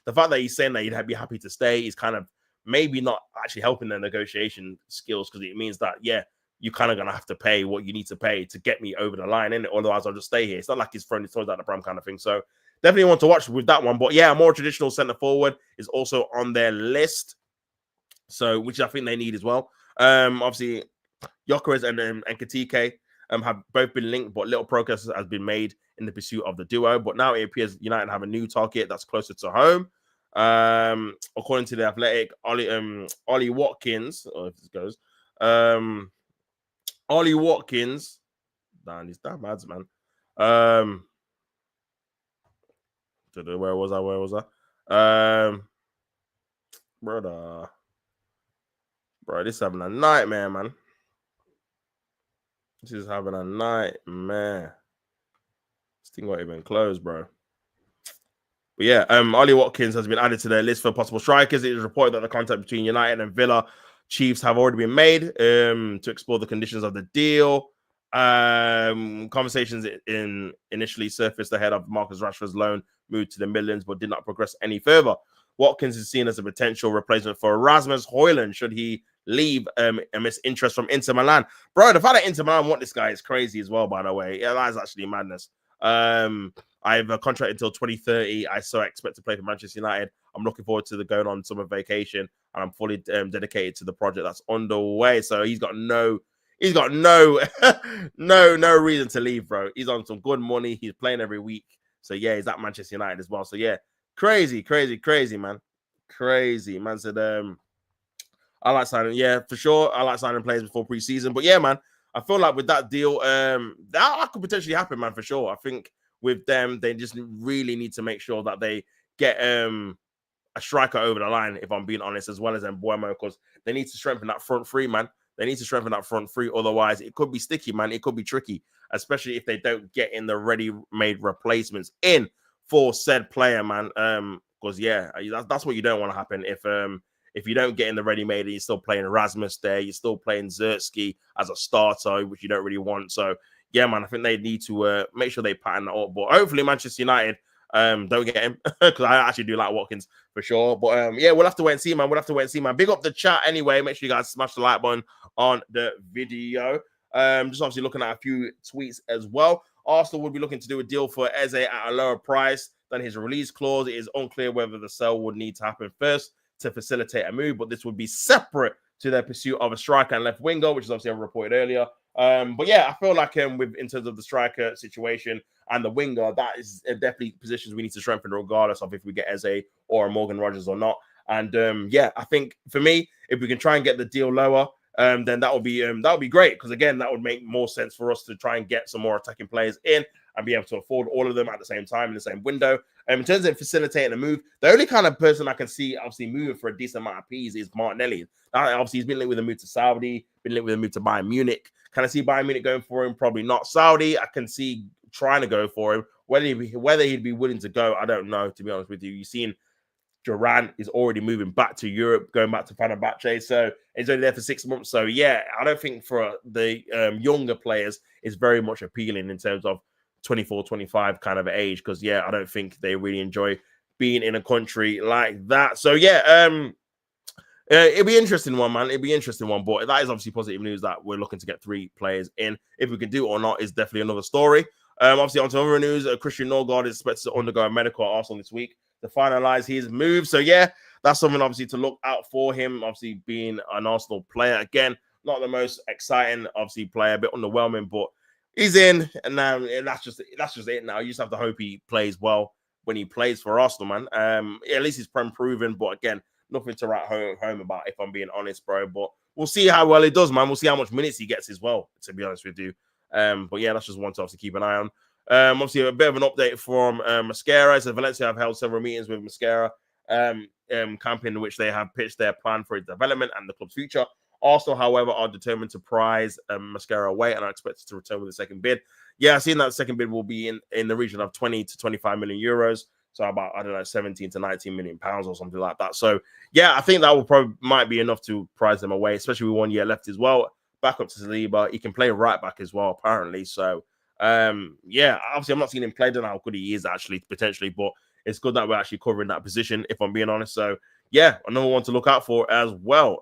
the fact that he's saying that he'd be happy to stay is kind of maybe not actually helping their negotiation skills, because it means that, yeah, you're kind of going to have to pay what you need to pay to get me over the line, innit? Otherwise, I'll just stay here. It's not like he's throwing his toys out the pram kind of thing. So definitely want to watch with that one. But yeah, a more traditional centre forward is also on their list, so which I think they need as well. Obviously, Gyökeres and Nketiah have both been linked, but little progress has been made in the pursuit of the duo. But now it appears United have a new target that's closer to home. According to the Athletic, Ollie Watkins, or if this goes, Ollie Watkins, damn, he's that mad, man. Where was I? Brother, bro, this is having a nightmare, man. This is having a nightmare. This thing won't even close, bro. But yeah, Ollie Watkins has been added to their list for possible strikers. It is reported that the contact between United and Villa Chiefs have already been made to explore the conditions of the deal. Conversations initially surfaced ahead of Marcus Rashford's loan move to the Midlands, but did not progress any further. Watkins is seen as a potential replacement for Rasmus Højlund should he leave amidst interest from Inter Milan. Bro, the fact that Inter Milan want this guy is crazy as well, by the way. Yeah, that is actually madness. I have a contract until 2030. I so expect to play for Manchester United. I'm looking forward to going on summer vacation, and I'm fully dedicated to the project that's underway. So he's got no no reason to leave, bro. He's on some good money. He's playing every week. So yeah, he's at Manchester United as well. So yeah, crazy, man. Crazy, man. Said I like signing, yeah, for sure. I like signing players before preseason. But yeah, man, I feel like with that deal, that could potentially happen, man, for sure. I think with them, they just really need to make sure that they get a striker over the line, if I'm being honest, as well as Mbeumo, because they need to strengthen that front three, man. They need to strengthen that front three. Otherwise, it could be sticky, man. It could be tricky, especially if they don't get in the ready-made replacements in for said player, man. Because yeah, that's what you don't want to happen if you don't get in the ready-made and you're still playing Rasmus there, you're still playing Zertsky as a starter, which you don't really want. So yeah, man, I think they need to make sure they pattern that up. But hopefully Manchester United don't get him, because I actually do like Watkins for sure. But yeah, we'll have to wait and see, man. Big up the chat anyway. Make sure you guys smash the like button on the video. Just obviously looking at a few tweets as well. Arsenal would be looking to do a deal for Eze at a lower price than his release clause. It is unclear whether the sale would need to happen first to facilitate a move, but this would be separate to their pursuit of a striker and left winger, which is obviously reported earlier. But yeah, I feel like in terms of the striker situation and the winger, that is definitely positions we need to strengthen regardless of if we get Eze or Morgan Rogers or not. And yeah, I think for me, if we can try and get the deal lower, then that would be great, because again, that would make more sense for us to try and get some more attacking players in and be able to afford all of them at the same time in the same window. In terms of facilitating a move, the only kind of person I can see obviously moving for a decent amount of P's is Martinelli. Obviously, he's been linked with a move to Saudi, been linked with a move to Bayern Munich. Can I see Bayern Munich going for him? Probably not. Saudi, I can see trying to go for him. Whether he'd be willing to go, I don't know, to be honest with you. You've seen Duran is already moving back to Europe, going back to Fenerbahce. So he's only there for 6 months. So yeah, I don't think for the younger players is very much appealing in terms of 24, 25 kind of age. Because yeah, I don't think they really enjoy being in a country like that. So yeah, it'd be an interesting one, man. It'd be an interesting one. But that is obviously positive news that we're looking to get 3 players in. If we can do it or not is definitely another story. Obviously, on to other news, Christian Norgard is expected to undergo a medical at Arsenal this week to finalize his move. So, yeah, that's something obviously to look out for him. Obviously, being an Arsenal player again, not the most exciting, obviously, player, a bit underwhelming, but he's in, and now that's just it. Now you just have to hope he plays well when he plays for Arsenal, man. At least he's proven, but again, nothing to write home about if I'm being honest, bro. But we'll see how well he does, man. We'll see how much minutes he gets as well, to be honest with you. But yeah, that's just one to obviously keep an eye on. Obviously, a bit of an update from Mascara. So Valencia have held several meetings with Mascara, camp in which they have pitched their plan for his development and the club's future. Arsenal, however, are determined to prize Mascara away and are expected to return with a second bid. Yeah, I've seen that second bid will be in the region of 20 to 25 million euros. So about, I don't know, 17 to 19 million pounds or something like that. So yeah, I think that will probably might be enough to prize them away, especially with 1 year left as well. Back up to Saliba. He can play right back as well, apparently. So yeah, obviously I'm not seeing him play. I don't know how good he is actually, potentially, but it's good that we're actually covering that position, if I'm being honest. So yeah, another one to look out for as well.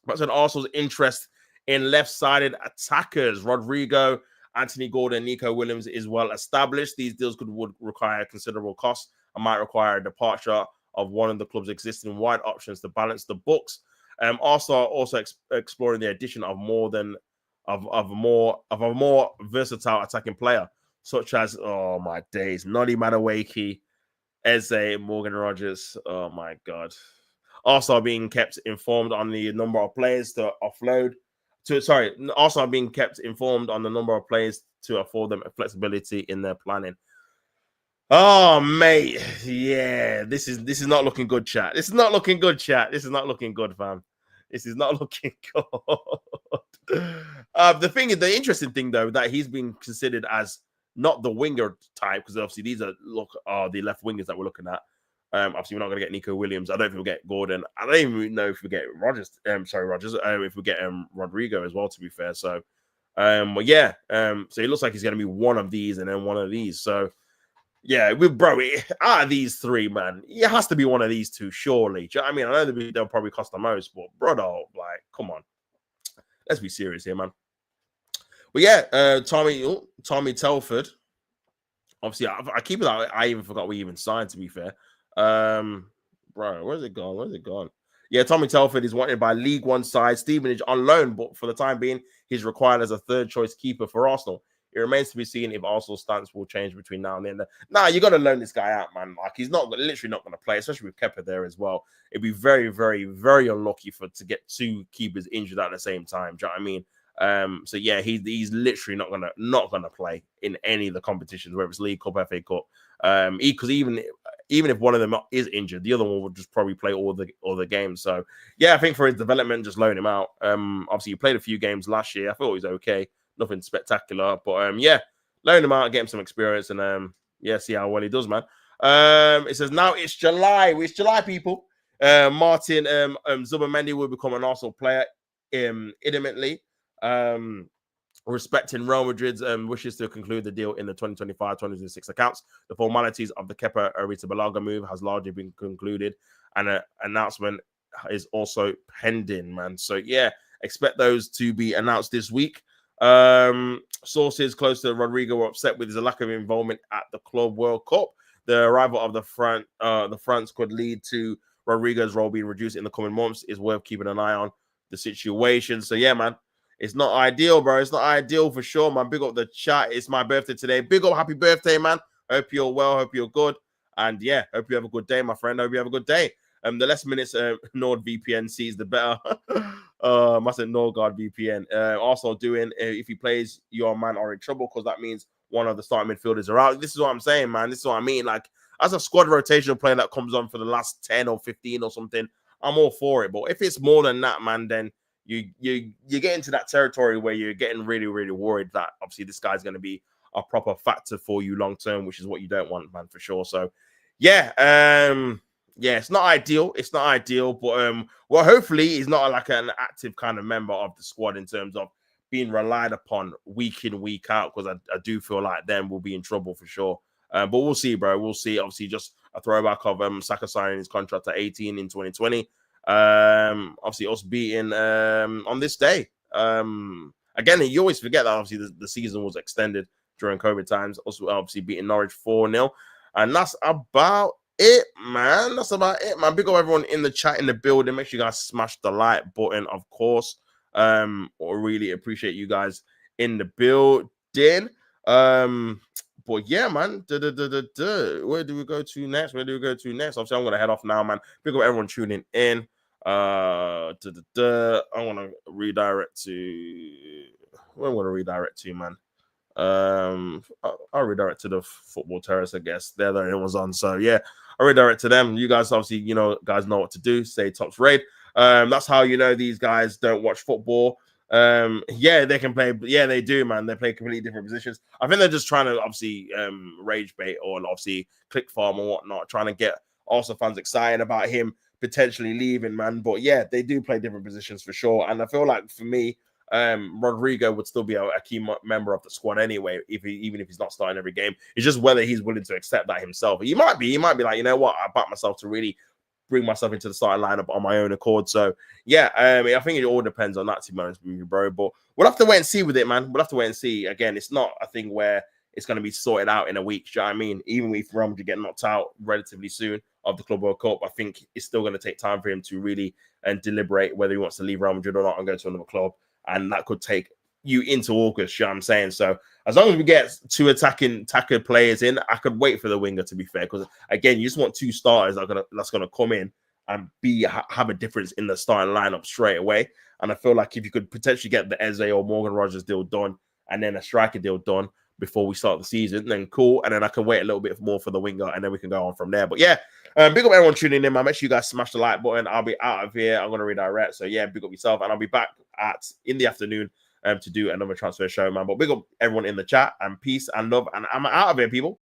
But said Arsenal's interest in left-sided attackers, Rodrigo, Anthony Gordon, Nico Williams is well established. These deals would require considerable costs and might require a departure of one of the club's existing wide options to balance the books. Arsenal are also exploring the addition of a more versatile attacking player, such as, oh my days, Noddy Madueke, Eze, Morgan Rogers. Oh my god. Also being kept informed on the number of players to offload. Also being kept informed on the number of players to afford them flexibility in their planning. Oh, mate. Yeah, this is not looking good, chat. This is not looking good, chat. This is not looking good, fam. This is not looking good. The interesting thing, though, that he's been considered as not the winger type, because obviously these are the left wingers that we're looking at. Obviously, we're not going to get Nico Williams. I don't think we'll get Gordon. I don't even know if we get Rogers. If we get Rodrigo as well, to be fair. So, but yeah. So it looks like he's going to be one of these and then one of these. So, yeah, out of these three, man, it has to be one of these two, surely. Do you know what I mean? I know they'll probably cost the most, but brother, like, come on. Let's be serious here, man. But yeah, Tommy Telford. Obviously, I keep it out. I even forgot we even signed, to be fair. Bro, where's it gone? Yeah, Tommy Telford is wanted by League One side Stevenage on loan, but for the time being, he's required as a third choice keeper for Arsenal. It remains to be seen if Arsenal's stance will change between now and then. Nah, you got to loan this guy out, man. Like, he's literally not going to play, especially with Kepa there as well. It'd be very, very, very unlucky to get two keepers injured at the same time. Do you know what I mean? So yeah, he's literally not gonna play in any of the competitions, whether it's League Cup, FA Cup. Because even if one of them is injured, the other one would just probably play all the games. So yeah, I think for his development, just loan him out. Obviously he played a few games last year. I thought he was okay, nothing spectacular, but yeah, loan him out, get him some experience, and yeah, see how well he does, man. It says now it's July. It's July, people. Martin Zubimendi will become an Arsenal player imminently. Respecting Real Madrid's wishes to conclude the deal in the 2025-2026 accounts, the formalities of the Kepa Arrizabalaga move has largely been concluded, and an announcement is also pending, man. So yeah, expect those to be announced this week. Sources close to Rodrigo were upset with his lack of involvement at the Club World Cup. The arrival of the fronts could lead to Rodrigo's role being reduced in the coming months. Is worth keeping an eye on the situation. So yeah, man. It's not ideal, bro. It's not ideal for sure, man. Big up the chat. It's my birthday today. Big up, happy birthday, man. Hope you're well. Hope you're good. And yeah, hope you have a good day, my friend. Hope you have a good day. The less minutes NordVPN sees, the better. Must say NordGuard VPN. Also doing, if he plays, your man are in trouble, because that means one of the starting midfielders are out. This is what I'm saying, man. This is what I mean. Like, as a squad rotational player that comes on for the last 10 or 15 or something, I'm all for it. But if it's more than that, man, then you get into that territory where you're getting really, really worried that obviously this guy's going to be a proper factor for you long term, which is what you don't want, man, for sure. So yeah, it's not ideal. It's not ideal, but well, hopefully he's not like an active kind of member of the squad in terms of being relied upon week in, week out, because I do feel like then we'll be in trouble for sure. But we'll see, bro. We'll see. Obviously, just a throwback of Saka signing his contract at 18 in 2020. Obviously us beating on this day. Again, you always forget that obviously the season was extended during COVID times. Also, obviously beating Norwich 4-0. And that's about it, man. That's about it, man. Big up everyone in the chat, in the building. Make sure you guys smash the like button, of course. Or really appreciate you guys in the building. But yeah, man. Where do we go to next? Obviously, I'm gonna head off now, man. Big up everyone tuning in. I want to redirect to where I want to redirect to, man. I'll redirect to the Football Terrace, I guess. They're the only ones on. So yeah, I'll redirect to them. You guys obviously, guys know what to do. Say Tops Raid. That's how these guys don't watch football. Yeah, they can play. Yeah, they do, man. They play completely different positions. I think they're just trying to obviously rage bait or obviously click farm or whatnot, trying to get Arsenal fans excited about him potentially leaving, man. But yeah, they do play different positions for sure. And I feel like for me, Rodrigo would still be a key member of the squad anyway, even if he's not starting every game. It's just whether he's willing to accept that himself. He might be like, you know what, I back myself to really bring myself into the starting lineup on my own accord. So yeah, I think it all depends on that, to be honest with you, bro. But we'll have to wait and see with it, man. We'll have to wait and see. Again, it's not a thing where it's going to be sorted out in a week. Do you know what I mean? Even if Real Madrid get knocked out relatively soon of the Club World Cup, I think it's still going to take time for him to really deliberate whether he wants to leave Real Madrid or not and go to another club. And that could take you into August, you know what I'm saying? So as long as we get two attacker players in, I could wait for the winger, to be fair. Because again, you just want two starters that's gonna come in and have a difference in the starting lineup straight away. And I feel like if you could potentially get the EZE or Morgan Rogers deal done and then a striker deal done before we start the season, then cool. And then I can wait a little bit more for the winger and then we can go on from there. But yeah, big up everyone tuning in, man. Make sure you guys smash the like button. I'll be out of here. I'm going to redirect. So yeah, big up yourself. And I'll be back in the afternoon to do another transfer show, man. But big up everyone in the chat and peace and love. And I'm out of here, people.